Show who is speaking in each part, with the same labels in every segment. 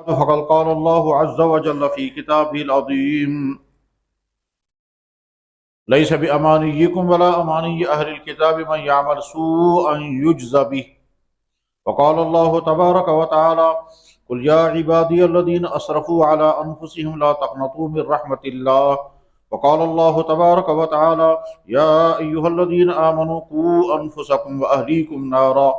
Speaker 1: فقد قال الله عز وجل في كتابه العظيم ليس بأمانيكم ولا أماني أهل الكتاب من يعمل سوءا يجز به وقال الله تبارك وتعالى قل يا عبادي الذين أسرفوا على أنفسهم لا تقنطوا من رحمة الله وقال الله تبارك وتعالى يا أيها الذين آمنوا قوا أنفسكم وأهليكم نارا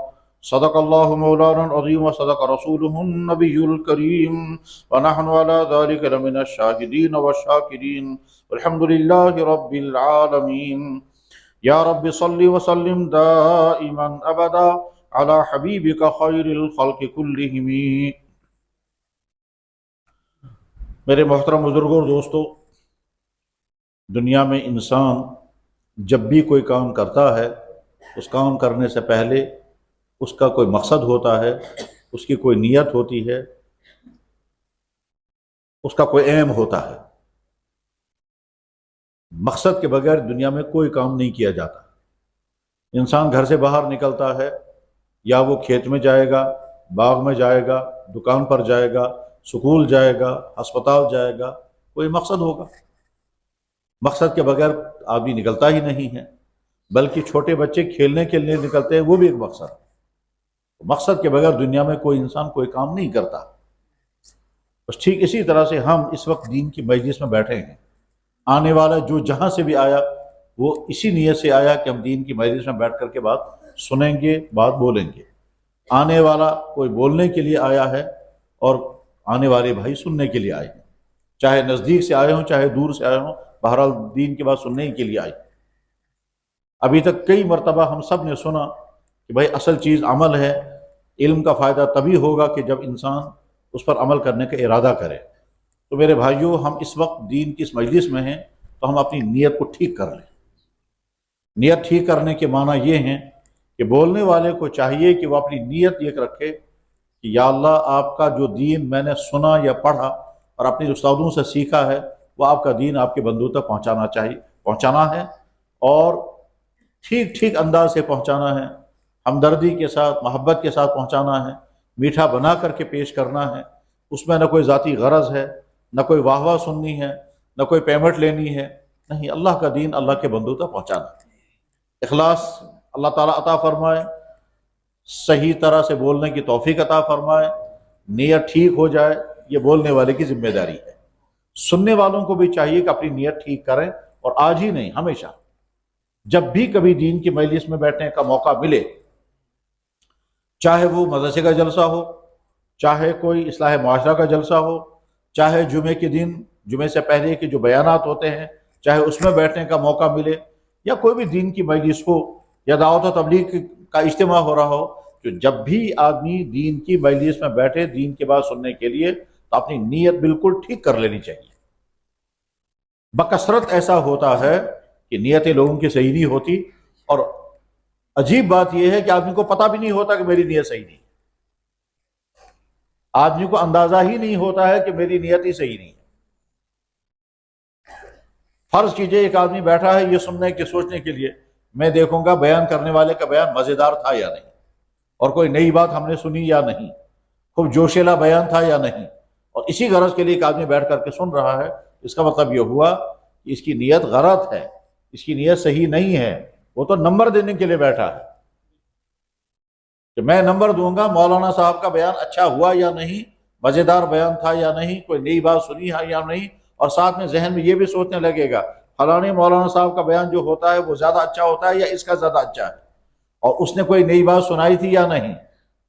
Speaker 1: صدق الله مولانا العظيم وصدق رسوله النبي الكريم ونحن على ذلك لمن الشاهدين والشاكرين والحمد لله رب العالمين يا رب صل وسلم دائما أبدا على حبيبك خير الخلق كلهم. میرے محترم بزرگوں اور دوستو، دنیا میں انسان جب بھی کوئی کام کرتا ہے اس کام کرنے سے پہلے اس کا کوئی مقصد ہوتا ہے، اس کی کوئی نیت ہوتی ہے، اس کا کوئی ایم ہوتا ہے. مقصد کے بغیر دنیا میں کوئی کام نہیں کیا جاتا. انسان گھر سے باہر نکلتا ہے، یا وہ کھیت میں جائے گا، باغ میں جائے گا، دکان پر جائے گا، سکول جائے گا، ہسپتال جائے گا، کوئی مقصد ہوگا. مقصد کے بغیر آدمی نکلتا ہی نہیں ہے، بلکہ چھوٹے بچے کھیلنے کے لیے نکلتے ہیں، وہ بھی ایک مقصد ہے. مقصد کے بغیر دنیا میں کوئی انسان کوئی کام نہیں کرتا. بس ٹھیک اسی طرح سے ہم اس وقت دین کی مجلس میں بیٹھے ہیں. آنے والا جو جہاں سے بھی آیا وہ اسی نیت سے آیا کہ ہم دین کی مجلس میں بیٹھ کر کے بات سنیں گے، بات بولیں گے. آنے والا کوئی بولنے کے لیے آیا ہے اور آنے والے بھائی سننے کے لیے آئے ہیں، چاہے نزدیک سے آئے ہوں چاہے دور سے آئے ہوں، بہرحال دین کی بات سننے کے لیے آئے. ابھی تک کئی مرتبہ ہم سب نے سنا کہ بھائی اصل چیز عمل ہے. علم کا فائدہ تبھی ہوگا کہ جب انسان اس پر عمل کرنے کا ارادہ کرے. تو میرے بھائیوں، ہم اس وقت دین کی اس مجلس میں ہیں تو ہم اپنی نیت کو ٹھیک کر لیں. نیت ٹھیک کرنے کے معنی یہ ہیں کہ بولنے والے کو چاہیے کہ وہ اپنی نیت یہ رکھے کہ یا اللہ، آپ کا جو دین میں نے سنا یا پڑھا اور اپنے استادوں سے سیکھا ہے وہ آپ کا دین آپ کے بندوں تک پہنچانا ہے، اور ٹھیک ٹھیک انداز سے پہنچانا ہے، ہمدردی کے ساتھ، محبت کے ساتھ پہنچانا ہے، میٹھا بنا کر کے پیش کرنا ہے. اس میں نہ کوئی ذاتی غرض ہے، نہ کوئی واہ واہ سننی ہے، نہ کوئی پیمنٹ لینی ہے. نہیں، اللہ کا دین اللہ کے بندوں تک پہنچانا ہے. اخلاص اللہ تعالیٰ عطا فرمائے، صحیح طرح سے بولنے کی توفیق عطا فرمائے، نیت ٹھیک ہو جائے. یہ بولنے والے کی ذمہ داری ہے. سننے والوں کو بھی چاہیے کہ اپنی نیت ٹھیک کریں، اور آج ہی نہیں، ہمیشہ جب بھی کبھی دین کی مجلس میں بیٹھنے کا موقع ملے، چاہے وہ مدرسے کا جلسہ ہو، چاہے کوئی اصلاح معاشرہ کا جلسہ ہو، چاہے جمعے کے دن، جمعے سے پہلے کے جو بیانات ہوتے ہیں، چاہے اس میں بیٹھنے کا موقع ملے، یا کوئی بھی دین کی مجلس ہو یا دعوت و تبلیغ کا اجتماع ہو رہا ہو، تو جب بھی آدمی دین کی مجلس میں بیٹھے دین کی بات سننے کے لیے تو اپنی نیت بالکل ٹھیک کر لینی چاہیے. بکثرت ایسا ہوتا ہے کہ نیتیں لوگوں کی صحیح نہیں ہوتی، اور عجیب بات یہ ہے کہ آدمی کو پتہ بھی نہیں ہوتا کہ میری نیت صحیح نہیں. آدمی کو اندازہ ہی نہیں ہوتا ہے کہ میری نیت ہی صحیح نہیں ہے. فرض کیجئے ایک آدمی بیٹھا ہے یہ سننے کے سوچنے کے لیے، میں دیکھوں گا بیان کرنے والے کا بیان مزیدار تھا یا نہیں، اور کوئی نئی بات ہم نے سنی یا نہیں، خوب جوشیلا بیان تھا یا نہیں، اور اسی غرض کے لیے ایک آدمی بیٹھ کر کے سن رہا ہے. اس کا مطلب یہ ہوا کہ اس کی نیت غلط ہے، اس کی نیت صحیح نہیں ہے. وہ تو نمبر دینے کے لیے بیٹھا ہے کہ میں نمبر دوں گا مولانا صاحب کا بیان اچھا ہوا یا نہیں، مزیدار بیان تھا یا نہیں، کوئی نئی بات سنی ہے یا نہیں، اور ساتھ میں ذہن میں یہ بھی سوچنے لگے گا فلانے مولانا صاحب کا بیان جو ہوتا ہے وہ زیادہ اچھا ہوتا ہے یا اس کا زیادہ اچھا ہے، اور اس نے کوئی نئی بات سنائی تھی یا نہیں.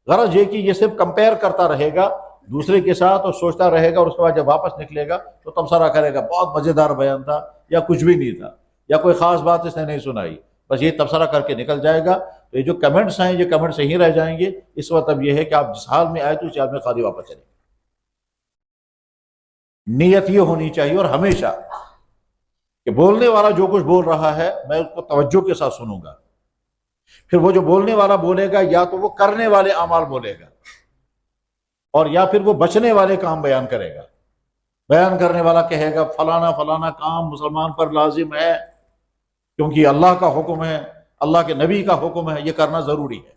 Speaker 1: غرض یہ کہ یہ صرف کمپیئر کرتا رہے گا دوسرے کے ساتھ اور سوچتا رہے گا، اور اس کے بعد جب واپس نکلے گا تو تبصرہ کرے گا بہت مزیدار بیان تھا، یا کچھ بھی نہیں تھا، یا کوئی خاص بات اس نے نہیں سنائی، بس یہ تبصرہ کر کے نکل جائے گا. تو یہ جو کمنٹس ہیں یہ کمنٹس صحیح رہ جائیں گے. اس وقت اب یہ ہے کہ آپ جس حال میں آئے تو اس حال میں خالی واپس چلیں. نیت یہ ہونی چاہیے، اور ہمیشہ کہ بولنے والا جو کچھ بول رہا ہے میں اس کو توجہ کے ساتھ سنوں گا. پھر وہ جو بولنے والا بولے گا یا تو وہ کرنے والے اعمال بولے گا، اور یا پھر وہ بچنے والے کام بیان کرے گا. بیان کرنے والا کہے گا فلانا فلانا کام مسلمان پر لازم ہے کیونکہ اللہ کا حکم ہے، اللہ کے نبی کا حکم ہے، یہ کرنا ضروری ہے.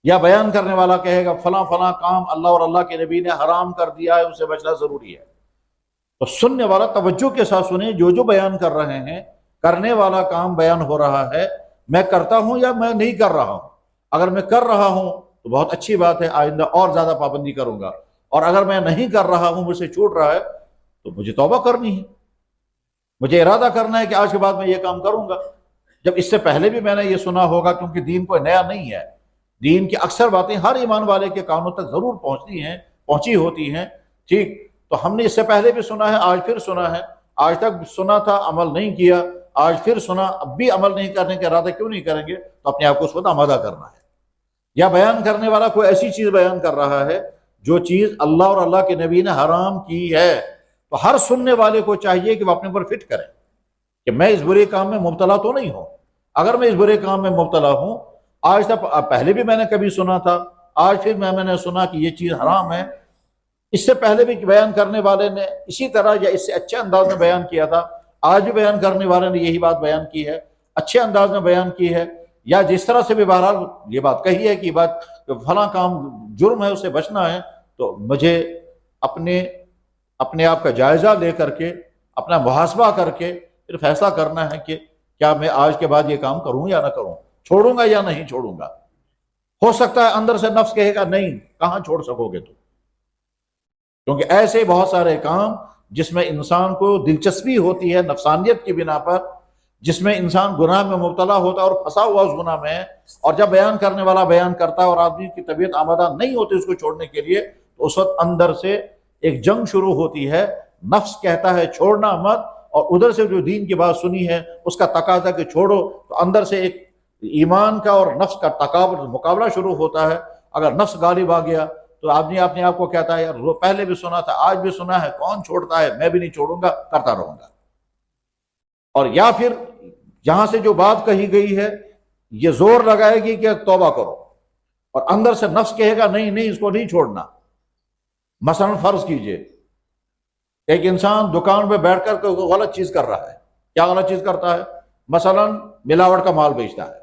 Speaker 1: یا بیان کرنے والا کہے گا فلاں فلاں کام اللہ اور اللہ کے نبی نے حرام کر دیا ہے، اسے بچنا ضروری ہے، تو سننے والا توجہ کے ساتھ سنیں جو بیان کر رہے ہیں، کرنے والا کام بیان ہو رہا ہے، میں کرتا ہوں یا میں نہیں کر رہا ہوں۔ اگر میں کر رہا ہوں تو بہت اچھی بات ہے، آئندہ اور زیادہ پابندی کروں گا، اور اگر میں نہیں کر رہا ہوں، مجھ سے چھوٹ رہا ہے، تو مجھے توبہ کرنی ہے، مجھے ارادہ کرنا ہے کہ آج کے بعد میں یہ کام کروں گا۔ جب اس سے پہلے بھی میں نے یہ سنا ہوگا، کیونکہ دین کوئی نیا نہیں ہے، دین کی اکثر باتیں ہر ایمان والے کے کانوں تک ضرور پہنچی ہوتی ہیں، ٹھیک؟ تو ہم نے اس سے پہلے بھی سنا ہے، آج پھر سنا ہے، آج تک سنا تھا عمل نہیں کیا، آج پھر سنا، اب بھی عمل نہیں کرنے کا ارادہ کیوں نہیں کریں گے؟ تو اپنے آپ کو اس وقت آمادہ کرنا ہے۔ یا بیان کرنے والا کوئی ایسی چیز بیان کر رہا ہے جو چیز اللہ اور اللہ کے نبی نے حرام کی ہے، تو ہر سننے والے کو چاہیے کہ وہ اپنے اوپر فٹ کرے کہ میں اس برے کام میں مبتلا تو نہیں ہوں۔ اگر میں اس برے کام میں مبتلا ہوں، آج تک پہلے بھی میں نے کبھی سنا تھا، آج پھر میں نے سنا کہ یہ چیز حرام ہے، اس سے پہلے بھی بیان کرنے والے نے اسی طرح یا اس سے اچھے انداز میں بیان کیا تھا، آج بھی بیان کرنے والے نے یہی بات بیان کی ہے، اچھے انداز میں بیان کی ہے، یا جس طرح سے بھی بہرحال یہ بات کہی ہے کہ یہ بات فلاں کام جرم ہے، اسے بچنا ہے، تو مجھے اپنے آپ کا جائزہ لے کر کے، اپنا محاسبہ کر کے پھر فیصلہ کرنا ہے کہ کیا میں آج کے بعد یہ کام کروں یا نہ کروں، چھوڑوں گا یا نہیں چھوڑوں گا۔ ہو سکتا ہے اندر سے نفس کہے گا نہیں، کہاں چھوڑ سکو گے تم، کیونکہ ایسے بہت سارے کام جس میں انسان کو دلچسپی ہوتی ہے نفسانیت کی بنا پر، جس میں انسان گناہ میں مبتلا ہوتا ہے اور پھنسا ہوا اس گناہ میں ہے، اور جب بیان کرنے والا بیان کرتا ہے اور آدمی کی طبیعت آمادہ نہیں ہوتی اس کو چھوڑنے کے لیے، تو اس وقت اندر سے ایک جنگ شروع ہوتی ہے، نفس کہتا ہے چھوڑنا مت، اور ادھر سے جو دین کی بات سنی ہے اس کا تقاضا کہ چھوڑو، تو اندر سے ایک ایمان کا اور نفس کا مقابلہ شروع ہوتا ہے۔ اگر نفس غالب آ گیا تو آدمی اپنے آپ کو کہتا ہے یار وہ پہلے بھی سنا تھا، آج بھی سنا ہے، کون چھوڑتا ہے، میں بھی نہیں چھوڑوں گا، کرتا رہوں گا۔ اور یا پھر جہاں سے جو بات کہی گئی ہے یہ زور لگائے گی کہ توبہ کرو، اور اندر سے نفس کہے گا نہیں نہیں، اس کو نہیں چھوڑنا۔ مثلا فرض کیجئے ایک انسان دکان پہ بیٹھ کر کوئی غلط چیز کر رہا ہے، کیا غلط چیز کرتا ہے؟ مثلا ملاوٹ کا مال بیچتا ہے،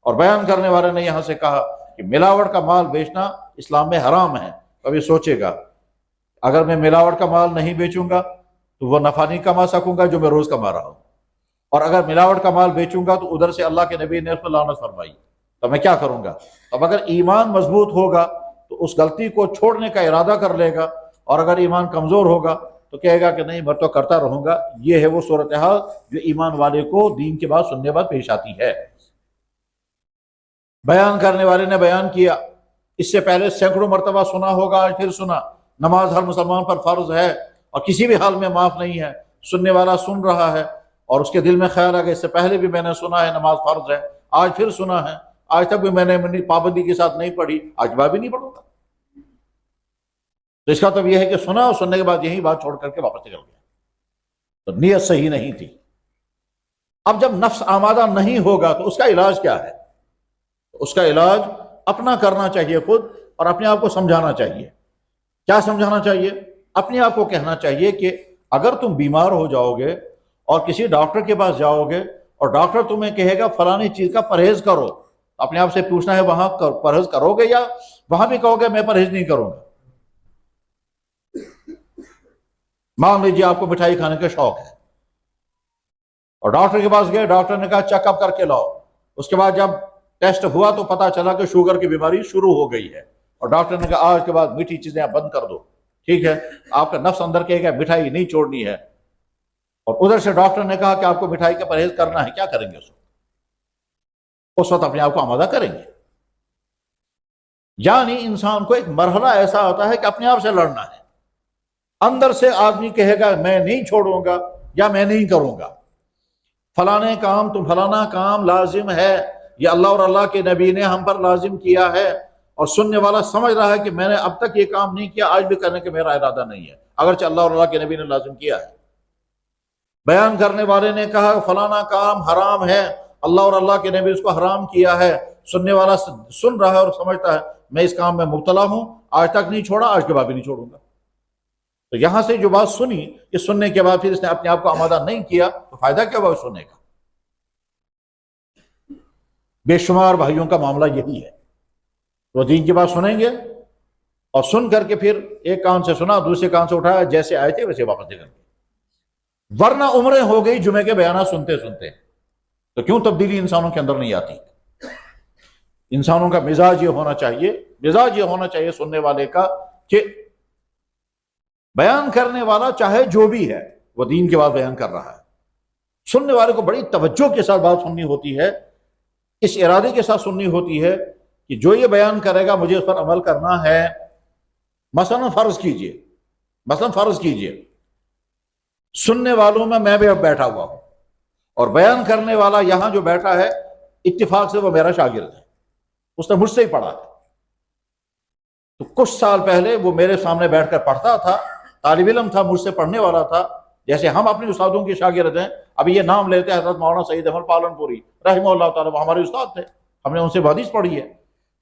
Speaker 1: اور بیان کرنے والے نے یہاں سے کہا کہ ملاوٹ کا مال بیچنا اسلام میں حرام ہے۔ کبھی سوچے گا اگر میں ملاوٹ کا مال نہیں بیچوں گا تو وہ نفع نہیں کما سکوں گا جو میں روز کما رہا ہوں، اور اگر ملاوٹ کا مال بیچوں گا تو ادھر سے اللہ کے نبی نے اس پر لعنت فرمائی، تو میں کیا کروں گا؟ اب اگر ایمان مضبوط ہوگا تو اس غلطی کو چھوڑنے کا ارادہ کر لے گا، اور اگر ایمان کمزور ہوگا تو کہے گا کہ نہیں میں تو کرتا رہوں گا۔ یہ ہے وہ صورتحال جو ایمان والے کو دین کے بعد سننے بعد پیش آتی ہے۔ بیان کرنے والے نے بیان کیا، اس سے پہلے سینکڑوں مرتبہ سنا ہوگا، آج پھر سنا۔ نماز ہر مسلمان پر فرض ہے اور کسی بھی حال میں معاف نہیں ہے۔ سننے والا سن رہا ہے اور اس کے دل میں خیال آ گیا اس سے پہلے بھی میں نے سنا ہے نماز فرض ہے، آج پھر سنا ہے، آج تک بھی میں نے پابندی کے ساتھ نہیں پڑھی، آج بعد بھی نہیں پڑھوں گا۔ تو اس کا مطلب یہ ہے کہ سنا اور سننے کے بعد یہی بات چھوڑ کر کے واپس نکل گیا، تو نیت صحیح نہیں تھی۔ اب جب نفس آمادہ نہیں ہوگا تو اس کا علاج کیا ہے؟ اس کا علاج اپنا کرنا چاہیے خود، اور اپنے آپ کو سمجھانا چاہیے۔ کیا سمجھانا چاہیے؟ اپنے آپ کو کہنا چاہیے کہ اگر تم بیمار ہو جاؤ گے اور کسی ڈاکٹر کے پاس جاؤ گے اور ڈاکٹر تمہیں کہے گا فلانی چیز کا پرہیز کرو، اپنے آپ سے پوچھنا ہے وہاں پرہیز کرو گے یا وہاں بھی کہو گے میں پرہیز نہیں کروں گا؟ مان لیجیے آپ کو مٹھائی کھانے کا شوق ہے اور ڈاکٹر کے پاس گئے، ڈاکٹر نے کہا چیک اپ کر کے لاؤ، اس کے بعد جب ٹیسٹ ہوا تو پتا چلا کہ شوگر کی بیماری شروع ہو گئی ہے، اور ڈاکٹر نے کہا آج کے بعد میٹھی چیزیں آپ بند کر دو، ٹھیک ہے؟ آپ کا نفس اندر کہے گا مٹھائی نہیں چھوڑنی ہے، اور ادھر سے ڈاکٹر نے کہا کہ آپ کو مٹھائی کا پرہیز کرنا ہے، کیا کریں گے اس وقت اپنے آپ کو آمادہ کریں گے۔ یعنی انسان کو ایک مرحلہ ایسا ہوتا ہے کہ اپنے آپ سے لڑنا ہے، اندر سے آدمی کہے گا میں نہیں چھوڑوں گا یا میں نہیں کروں گا، فلانا کام لازم ہے، یہ اللہ اور اللہ کے نبی نے ہم پر لازم کیا ہے، اور سننے والا سمجھ رہا ہے کہ میں نے اب تک یہ کام نہیں کیا، آج بھی کرنے کا میرا ارادہ نہیں ہے، اگرچہ اللہ اور اللہ کے نبی نے لازم کیا ہے۔ بیان کرنے والے نے کہا فلانا کام حرام ہے، اللہ اور اللہ کے نبی اس کو حرام کیا ہے، سننے والا سن رہا ہے اور سمجھتا ہے میں اس کام میں مبتلا ہوں، آج تک نہیں چھوڑا، آج کے بعد بھی نہیں چھوڑوں گا۔ تو یہاں سے جو بات سنی، کہ سننے کے بعد پھر اس نے اپنے آپ کو آمادہ نہیں کیا، تو فائدہ کیا ہوا سننے کا؟ بے شمار بھائیوں کا معاملہ یہی ہے۔ وہ دین کی بات سنیں گے اور سن کر کے پھر ایک کان سے سنا دوسرے کان سے اٹھایا، جیسے آئے تھے ویسے واپس نکل گئے۔ ورنہ عمریں ہو گئی جمعے کے بیانات سنتے سنتے، تو کیوں تبدیلی انسانوں کے اندر نہیں آتی؟ انسانوں کا مزاج یہ ہونا چاہیے، مزاج یہ ہونا چاہیے سننے والے کا کہ بیان کرنے والا چاہے جو بھی ہے وہ دین کی بات بیان کر رہا ہے، سننے والے کو بڑی توجہ کے ساتھ بات سننی ہوتی ہے، اس ارادے کے ساتھ سننی ہوتی ہے کہ جو یہ بیان کرے گا مجھے اس پر عمل کرنا ہے۔ مثلا فرض کیجئے سننے والوں میں بھی اب بیٹھا ہوا ہوں، اور بیان کرنے والا یہاں جو بیٹھا ہے اتفاق سے وہ میرا شاگرد ہے، اس نے مجھ سے ہی پڑھا ہے۔ تو کچھ سال پہلے وہ میرے سامنے بیٹھ کر پڑھتا تھا، طالب علم تھا، مجھ سے پڑھنے والا تھا، جیسے ہم اپنے استادوں کے شاگرد ہیں۔ ابھی یہ نام لیتے ہیں حضرت مولانا سعید احمد پالنپوری رحمہ اللہ تعالیٰ، وہ ہمارے استاد تھے، ہم نے ان سے حدیث پڑھی ہے۔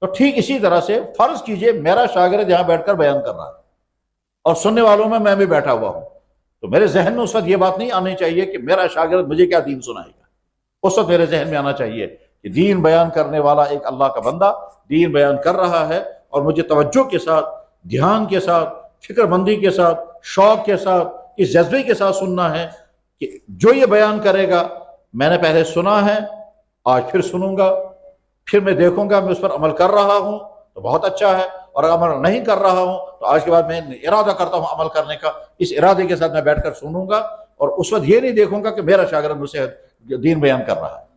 Speaker 1: تو ٹھیک اسی طرح سے فرض کیجئے میرا شاگرد یہاں بیٹھ کر بیان کر رہا ہے اور سننے والوں میں بھی بیٹھا ہوا ہوں، تو میرے ذہن میں اس وقت یہ بات نہیں آنی چاہیے کہ میرا شاگرد مجھے کیا دین سنائے گا۔ اس وقت میرے ذہن میں آنا چاہیے کہ دین بیان کرنے والا ایک اللہ کا بندہ دین بیان کر رہا ہے، اور مجھے توجہ کے ساتھ، دھیان کے ساتھ، فکر مندی کے ساتھ، شوق کے ساتھ، اس جذبے کے ساتھ سننا ہے کہ جو یہ بیان کرے گا میں نے پہلے سنا ہے، آج پھر سنوں گا، پھر میں دیکھوں گا میں اس پر عمل کر رہا ہوں تو بہت اچھا ہے، اور اگر عمل نہیں کر رہا ہوں تو آج کے بعد میں ارادہ کرتا ہوں عمل کرنے کا، اس ارادے کے ساتھ میں بیٹھ کر سنوں گا، اور اس وقت یہ نہیں دیکھوں گا کہ میرا شاگرد مجھ سے دین بیان کر رہا ہے۔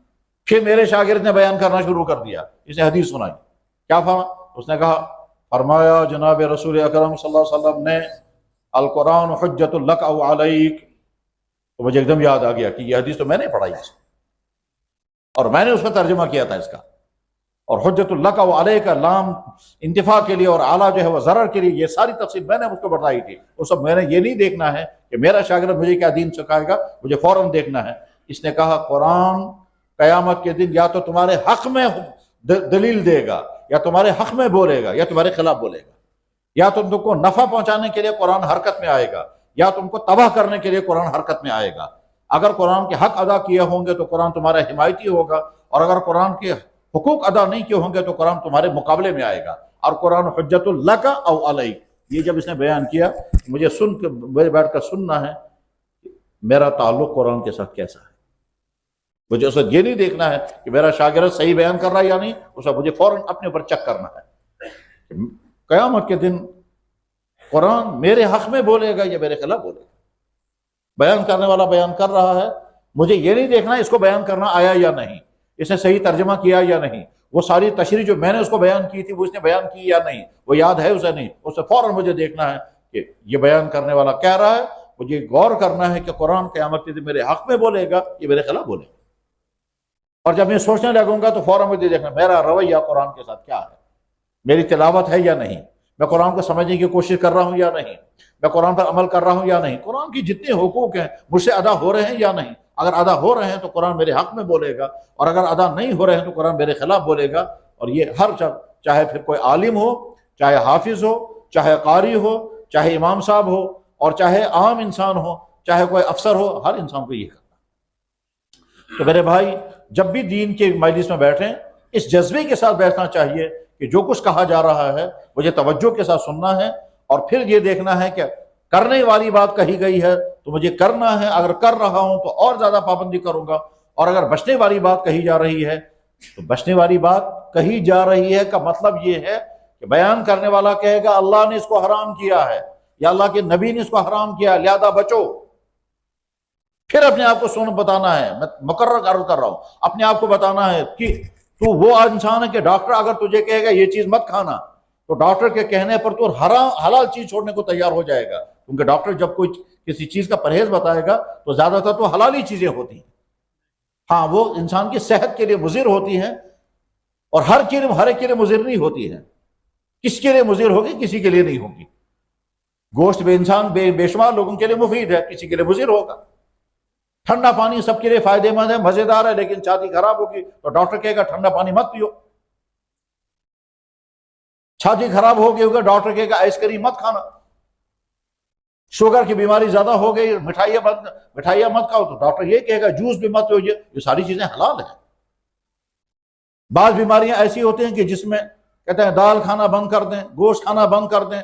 Speaker 1: پھر میرے شاگرد نے بیان کرنا شروع کر دیا، اسے حدیث سنائی، کیا اس نے کہا، فرمایا جناب رسول اکرم صلی اللہ علیہ وسلم نے القرآن حجت لک او علیک، تو مجھے ایک دم یاد آ گیا کہ یہ حدیث تو میں نے پڑھائی اس اور میں نے اس کا ترجمہ کیا تھا اس کا، اور حجت لک او علیک کا لام انتفاع کے لیے اور اعلیٰ جو ہے وہ ضرر کے لیے، یہ ساری تفصیل میں نے اس کو بتائی تھی۔ وہ سب میں نے یہ نہیں دیکھنا ہے کہ میرا شاگرد مجھے کیا دین سکھائے گا، مجھے فوراً دیکھنا ہے۔ اس نے کہا قرآن قیامت کے دن یا تو تمہارے حق میں دلیل دے گا، یا تمہارے حق میں بولے گا، یا تمہارے خلاف بولے گا، یا تم کو نفع پہنچانے کے لیے قرآن حرکت میں آئے گا، یا تم کو تباہ کرنے کے لیے قرآن حرکت میں آئے گا۔ اگر قرآن کے حق ادا کیے ہوں گے تو قرآن تمہارا حمایتی ہوگا، اور اگر قرآن کے حقوق ادا نہیں کیے ہوں گے تو قرآن تمہارے مقابلے میں آئے گا۔ اور قرآن حجت لک او علیک، یہ جب اس نے بیان کیا مجھے سن کے میرے بیٹھ کر سننا ہے میرا تعلق قرآن کے ساتھ کیسا ہے۔ مجھے اس وقت یہ نہیں دیکھنا ہے کہ میرا شاگرد صحیح بیان کر رہا ہے یا نہیں، اس وقت مجھے فوراً اپنے اوپر چیک کرنا ہے۔ قیامت کے دن قرآن میرے حق میں بولے گا یا میرے خلاف بولے گا۔ بیان کرنے والا بیان کر رہا ہے، مجھے یہ نہیں دیکھنا اس کو بیان کرنا آیا یا نہیں، اس نے صحیح ترجمہ کیا یا نہیں، وہ ساری تشریح جو میں نے اس کو بیان کی تھی وہ اس نے بیان کی یا نہیں، وہ یاد ہے اسے نہیں، اسے فوراً مجھے دیکھنا ہے کہ یہ بیان کرنے والا کہہ رہا ہے، مجھے غور کرنا ہے کہ قرآن قیامت کے دن میرے حق میں بولے گا یہ میرے خلاف بولے گا۔ اور جب میں سوچنے لگوں گا تو فوراً مجھے دیکھنا میرا رویہ قرآن کے ساتھ کیا ہے، میری تلاوت ہے یا نہیں، میں قرآن کو سمجھنے کی کوشش کر رہا ہوں یا نہیں، میں قرآن پر عمل کر رہا ہوں یا نہیں، قرآن کی جتنے حقوق ہیں مجھ سے ادا ہو رہے ہیں یا نہیں۔ اگر ادا ہو رہے ہیں تو قرآن میرے حق میں بولے گا، اور اگر ادا نہیں ہو رہے ہیں تو قرآن میرے خلاف بولے گا۔ اور یہ ہر چاہے پھر کوئی عالم ہو، چاہے حافظ ہو، چاہے قاری ہو، چاہے امام صاحب ہو، اور چاہے عام انسان ہو، چاہے کوئی افسر ہو، ہر انسان کو یہ کرنا۔ تو میرے بھائی جب بھی دین کے مجلس میں بیٹھیں اس جذبے کے ساتھ بیٹھنا چاہیے کہ جو کچھ کہا جا رہا ہے مجھے توجہ کے ساتھ سننا ہے، اور پھر یہ دیکھنا ہے کہ کرنے والی بات کہی گئی ہے تو مجھے کرنا ہے، اگر کر رہا ہوں تو اور زیادہ پابندی کروں گا، اور اگر بچنے والی بات کہی جا رہی ہے تو بچنے والی بات کہی جا رہی ہے کا مطلب یہ ہے کہ بیان کرنے والا کہے گا اللہ نے اس کو حرام کیا ہے یا اللہ کے نبی نے اس کو حرام کیا، لہذا بچو۔ پھر اپنے آپ کو بتانا ہے، میں مقرر عرض کر رہا ہوں، اپنے آپ کو بتانا ہے کہ تو وہ انسان ہے کہ ڈاکٹر اگر تجھے کہے گا یہ چیز مت کھانا تو ڈاکٹر کے کہنے پر تو حلال چیز چھوڑنے کو تیار ہو جائے گا، کیونکہ ڈاکٹر جب کوئی کسی چیز کا پرہیز بتائے گا تو زیادہ تر تو حلالی چیزیں ہوتی ہیں۔ ہاں وہ انسان کی صحت کے لیے مضر ہوتی ہیں، اور ہر ایک کے لیے مضر نہیں ہوتی ہیں، کس کے لیے مضر ہوگی کسی کے لیے نہیں ہوگی۔ گوشت بے شمار لوگوں کے لیے مفید ہے، کسی کے لیے مضر ہوگا۔ ٹھنڈا پانی سب کے لیے فائدے مند ہے، مزیدار ہے، لیکن چھاتی خراب ہوگی تو ڈاکٹر کہے گا ٹھنڈا پانی مت پیو۔ چھاتی خراب ہوگی ہوگا ڈاکٹر کہے گا آئس کریم مت کھانا۔ شوگر کی بیماری زیادہ ہو گئی، مٹھائیاں مت کھاؤ تو ڈاکٹر یہ کہے گا جوس بھی مت پیو۔ یہ ساری چیزیں حلال ہیں۔ بعض بیماریاں ایسی ہوتی ہیں کہ جس میں کہتے ہیں دال کھانا بند کر دیں، گوشت کھانا بند کر دیں،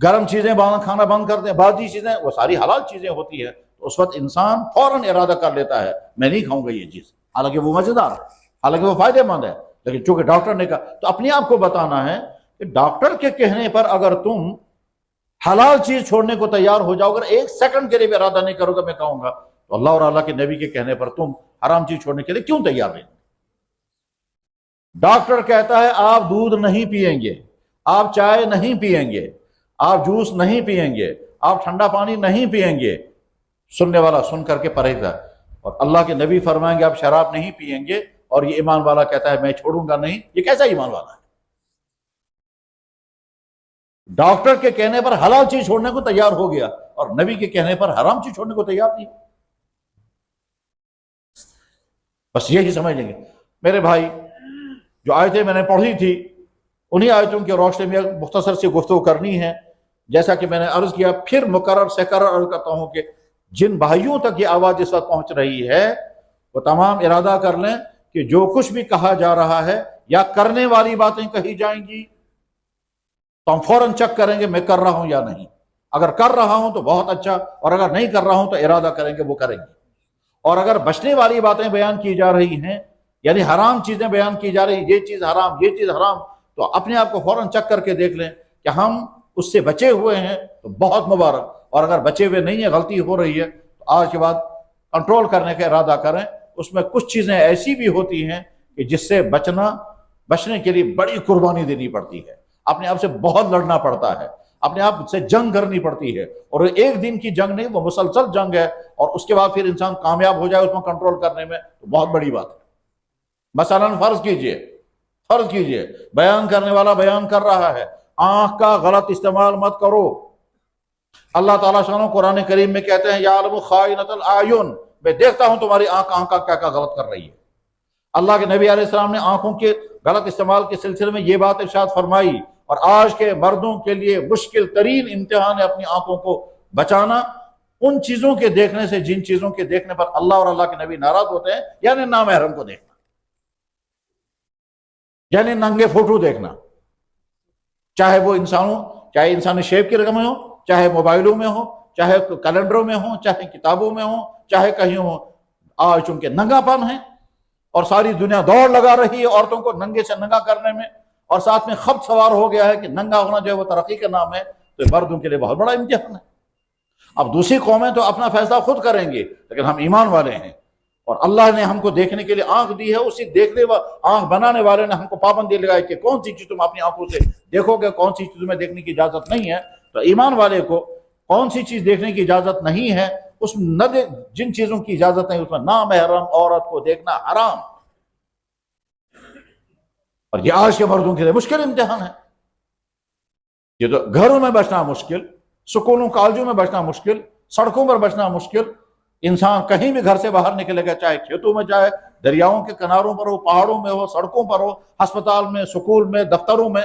Speaker 1: گرم چیزیں کھانا بند کر دیں، باقی چیزیں وہ ساری حلال چیزیں ہوتی ہیں، تو اس وقت انسان فوراً ارادہ کر لیتا ہے میں نہیں کھاؤں گا یہ چیز، حالانکہ وہ مزیدار ہے، حالانکہ وہ فائدہ مند ہے، لیکن چونکہ ڈاکٹر نے کہا، تو اپنے آپ کو بتانا ہے کہ ڈاکٹر کے کہنے پر اگر تم حلال چیز چھوڑنے کو تیار ہو جاؤ، اگر ایک سیکنڈ کے لیے بھی ارادہ نہیں کرو گا میں کہوں گا، تو اللہ اور اللہ کے نبی کے کہنے پر تم حرام چیز چھوڑنے کے لیے کیوں تیار نہیں؟ ڈاکٹر کہتا ہے آپ دودھ نہیں پیئیں گے، آپ چائے نہیں پیئیں گے، آپ جوس نہیں پیئیں گے، آپ ٹھنڈا پانی نہیں پیئیں گے، سننے والا سن کر کے پرہیز ہے، اور اللہ کے نبی فرمائیں گے آپ شراب نہیں پیئیں گے، اور یہ ایمان والا کہتا ہے میں چھوڑوں گا نہیں، یہ کیسا ایمان والا ہے؟ ڈاکٹر کے کہنے پر حلال چیز چھوڑنے کو تیار ہو گیا، اور نبی کے کہنے پر حرام چیز چھوڑنے کو تیار نہیں۔ بس یہی سمجھ لیں گے میرے بھائی، جو آیتیں میں نے پڑھی تھی انہی آیتوں کی روشنی میں مختصر سی گفتگو کرنی ہے۔ جیسا کہ میں نے عرض کیا، پھر مکرر سے عرض کرتا ہوں کہ جن بھائیوں تک یہ آواز اس وقت پہنچ رہی ہے وہ تمام ارادہ کر لیں کہ جو کچھ بھی کہا جا رہا ہے یا کرنے والی باتیں کہی جائیں گی تو ہم فوراً چیک کریں گے میں کر رہا ہوں یا نہیں، اگر کر رہا ہوں تو بہت اچھا، اور اگر نہیں کر رہا ہوں تو ارادہ کریں گے وہ کریں گے، اور اگر بچنے والی باتیں بیان کی جا رہی ہیں یعنی حرام چیزیں بیان کی جا رہی ہیں، یہ چیز حرام یہ چیز حرام، تو اپنے آپ کو فوراً چیک کر کے دیکھ لیں کہ ہم اس سے بچے ہوئے ہیں تو بہت مبارک، اور اگر بچے ہوئے نہیں ہیں غلطی ہو رہی ہے تو آج کے بعد کنٹرول کرنے کا ارادہ کریں۔ اس میں کچھ چیزیں ایسی بھی ہوتی ہیں کہ جس سے بچنے کے لیے بڑی قربانی دینی پڑتی ہے، اپنے آپ سے بہت لڑنا پڑتا ہے، اپنے آپ سے جنگ کرنی پڑتی ہے، اور ایک دن کی جنگ نہیں، وہ مسلسل جنگ ہے، اور اس کے بعد پھر انسان کامیاب ہو جائے اس میں کنٹرول کرنے میں تو بہت بڑی بات ہے۔ مثلا فرض کیجئے بیان کرنے والا بیان کر رہا ہے آنکھ کا غلط استعمال مت کرو، اللہ تعالیٰ شانہ قرآن کریم میں کہتے ہیں یعلم خائنۃ الاعین، میں دیکھتا ہوں تمہاری آنکھ کا کیا غلط کر رہی ہے۔ اللہ کے نبی علیہ السلام نے آنکھوں کے غلط استعمال کے سلسلے میں یہ بات ارشاد فرمائی، اور آج کے مردوں کے لیے مشکل ترین امتحان ہے اپنی آنکھوں کو بچانا ان چیزوں کے دیکھنے سے جن چیزوں کے دیکھنے پر اللہ اور اللہ کے نبی ناراض ہوتے ہیں، یعنی نامحرم کو دیکھنا، یعنی ننگے فوٹو دیکھنا، چاہے وہ چاہے انسانی شیپ کی رقمیں ہوں، چاہے موبائلوں میں ہوں، چاہے کیلنڈروں میں ہوں، چاہے کتابوں میں ہوں، چاہے کہیں ہوں۔ آج چونکہ ننگا پن ہے اور ساری دنیا دوڑ لگا رہی ہے عورتوں کو ننگے سے ننگا کرنے میں، اور ساتھ میں خبط سوار ہو گیا ہے کہ ننگا ہونا جو ہے وہ ترقی کا نام ہے، تو مردوں کے لیے بہت بڑا امتحان ہے۔ اب دوسری قومیں تو اپنا فیصلہ خود کریں گے، لیکن ہم ایمان والے ہیں اور اللہ نے ہم کو دیکھنے کے لیے آنکھ دی ہے، اسی آنکھ بنانے والے نے ہم کو پابندی لگائی کہ کون سی چیز تم اپنی آنکھوں سے دیکھو گے، کون سی چیز تمہیں دیکھنے کی اجازت نہیں ہے۔ تو ایمان والے کو کون سی چیز دیکھنے کی اجازت نہیں ہے، اس میں جن چیزوں کی اجازت نہیں اس میں نامحرم عورت کو دیکھنا حرام، اور یہ آج کے مردوں کے لیے مشکل امتحان ہے۔ یہ تو گھروں میں بچنا مشکل، سکولوں کالجوں میں بچنا مشکل، سڑکوں پر بچنا مشکل، انسان کہیں بھی گھر سے باہر نکلے گا، چاہے کھیتوں میں جائے، دریاؤں کے کناروں پر ہو، پہاڑوں میں ہو، سڑکوں پر ہو، ہسپتال میں، سکول میں، دفتروں میں،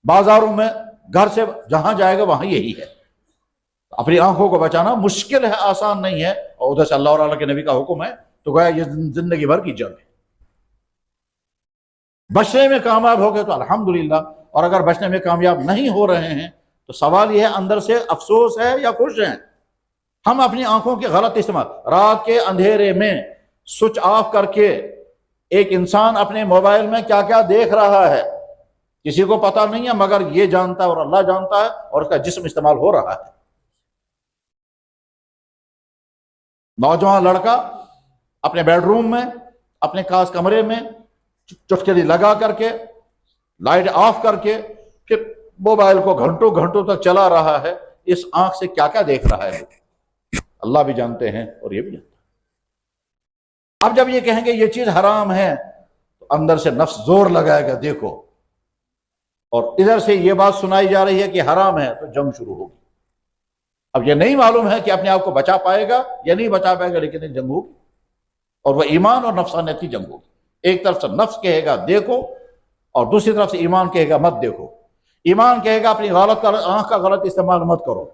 Speaker 1: بازاروں میں، گھر سے جہاں جائے گا وہاں یہی ہے۔ اپنی آنکھوں کو بچانا مشکل ہے، آسان نہیں ہے، اور ادھر سے اللہ اور اللہ کے نبی کا حکم ہے تو گویا یہ زندگی بھر کی جنگ ہے۔ بچنے میں کامیاب ہو گئے تو الحمدللہ، اور اگر بچنے میں کامیاب نہیں ہو رہے ہیں تو سوال یہ ہے اندر سے افسوس ہے یا خوش ہیں؟ ہم اپنی آنکھوں کے غلط استعمال، رات کے اندھیرے میں سوئچ آف کر کے ایک انسان اپنے موبائل میں کیا کیا دیکھ رہا ہے کسی کو پتا نہیں ہے، مگر یہ جانتا ہے اور اللہ جانتا ہے، اور اس کا جسم استعمال ہو رہا ہے۔ نوجوان لڑکا اپنے بیڈ روم میں، اپنے خاص کمرے میں چٹکلی لگا کر کے، لائٹ آف کر کے، پھر موبائل کو گھنٹوں گھنٹوں تک چلا رہا ہے، اس آنکھ سے کیا کیا دیکھ رہا ہے اللہ بھی جانتے ہیں اور یہ بھی جانتے ہیں۔ اب جب یہ کہیں گے یہ چیز حرام ہے تو اندر سے نفس زور لگائے گا دیکھو، اور ادھر سے یہ بات سنائی جا رہی ہے کہ حرام ہے تو جنگ شروع ہوگی۔ اب یہ نہیں معلوم ہے کہ اپنے آپ کو بچا پائے گا یا نہیں بچا پائے گا، لیکن یہ جنگ ہوگی، اور وہ ایمان اور نفسانیت کی جنگ ہوگی۔ ایک طرف سے نفس کہے گا دیکھو، اور دوسری طرف سے ایمان کہے گا مت دیکھو۔ ایمان کہے گا اپنی آنکھ کا غلط استعمال مت کرو،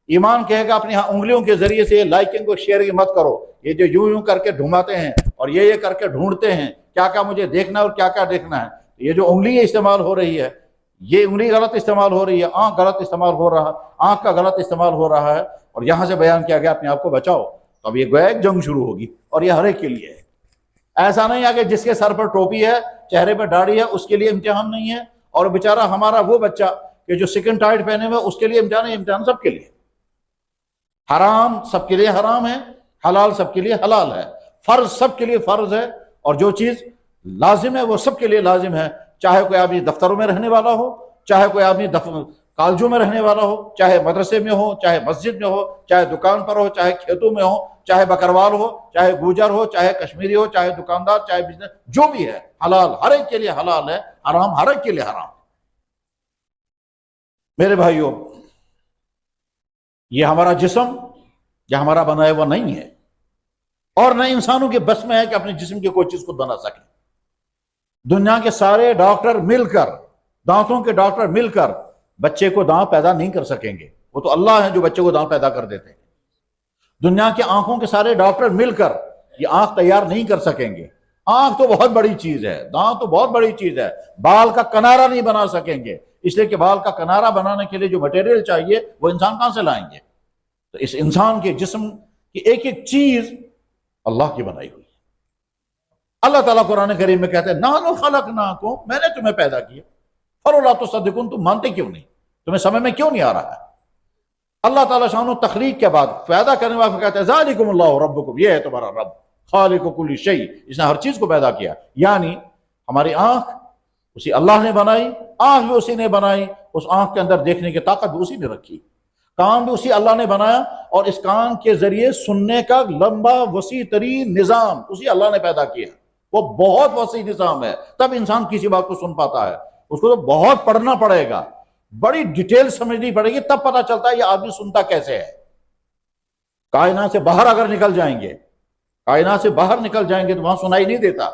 Speaker 1: ایمان کہے گا اپنی انگلیوں کے ذریعے سے لائکنگ اور شیئرنگ مت کرو، یہ جو یوں کر کے ڈھونڈاتے ہیں اور یہ کر کے ڈھونڈتے ہیں کیا کیا مجھے دیکھنا ہے اور کیا کیا دیکھنا ہے، یہ جو انگلی استعمال ہو رہی ہے، یہ انگلی غلط استعمال ہو رہی ہے، آنکھ غلط استعمال ہو رہا ہے، آنکھ کا غلط استعمال ہو رہا ہے، اور یہاں سے بیان کیا گیا اپنے آپ کو بچاؤ. تو اب یہ گویا ایک جنگ شروع ہوگی، اور یہ ہر ایک کے لیے ہے. ایسا نہیں ہے کہ جس کے سر پر ٹوپی ہے، چہرے پہ داڑھی ہے، اس کے لیے امتحان نہیں ہے، اور بیچارہ ہمارا وہ بچہ کہ جو سیکنڈ ٹائٹ پہنے ہوئے اس کے لیے امتحان ہے. امتحان سب کے لیے. حرام سب کے لیے حرام ہے، حلال سب کے لیے حلال ہے، فرض سب کے لیے فرض ہے، اور جو چیز لازم ہے وہ سب کے لیے لازم ہے. چاہے کوئی آدمی دفتروں میں رہنے والا ہو، چاہے کوئی آدمی کالجوں میں رہنے والا ہو، چاہے مدرسے میں ہو، چاہے مسجد میں ہو، چاہے دکان پر ہو، چاہے کھیتوں میں ہو، چاہے بکروال ہو، چاہے گوجر ہو، چاہے کشمیری ہو، چاہے دکاندار، چاہے بزنس، جو بھی ہے حلال ہر ایک کے لیے حلال ہے، حرام ہر ایک کے لیے حرام. میرے بھائیوں، یہ ہمارا جسم یہ ہمارا بنایا ہوا نہیں ہے، اور نہ انسانوں کے بس میں ہے کہ اپنے جسم کی کوئی چیز خود بنا سکے. دنیا کے سارے ڈاکٹر مل کر، دانتوں کے ڈاکٹر مل کر بچے کو دانت پیدا نہیں کر سکیں گے. وہ تو اللہ ہے جو بچے کو دانت پیدا کر دیتے ہیں. دنیا کے آنکھوں کے سارے ڈاکٹر مل کر یہ آنکھ تیار نہیں کر سکیں گے. آنکھ تو بہت بڑی چیز ہے، دانت تو بہت بڑی چیز ہے، بال کا کنارہ نہیں بنا سکیں گے، اس لیے کہ بال کا کنارہ بنانے کے لیے جو مٹیریل چاہیے وہ انسان کہاں سے لائیں گے؟ تو اس انسان کے جسم کی ایک ایک چیز اللہ کی بنائی ہوئی ہے. اللہ تعالیٰ قرآن کریم میں کہتے ہیں نحن خلقناکم، میں نے تمہیں پیدا کیا. فلولا تصدقون، تم مانتے کیوں نہیں؟ تمہیں سمجھ میں کیوں نہیں آ رہا ہے؟ اللہ تعالیٰ شانہ تخلیق کے بعد پیدا کرنے والے کو کہتے ہیں ذالکم اللہ ربکم، یہ ہے تمہارا رب، خالق کل شیء، اس نے ہر چیز کو پیدا کیا. یعنی ہماری آنکھ اسی اللہ نے بنائی، آنکھ بھی اسی نے بنائی، اس آنکھ کے اندر دیکھنے کی طاقت بھی اسی نے رکھی. کان بھی اسی اللہ نے بنایا، اور اس کان کے ذریعے سننے کا لمبا وسیع ترین نظام اسی اللہ نے پیدا کیا. وہ بہت وسیع نظام ہے، تب انسان کسی بات کو سن پاتا ہے. اس کو تو بہت پڑھنا پڑے گا، بڑی ڈیٹیل سمجھنی پڑے گی، تب پتہ چلتا ہے یہ آدمی سنتا کیسے ہے. کائنات سے باہر اگر نکل جائیں گے، کائنات سے باہر نکل جائیں گے تو وہاں سنائی نہیں دیتا.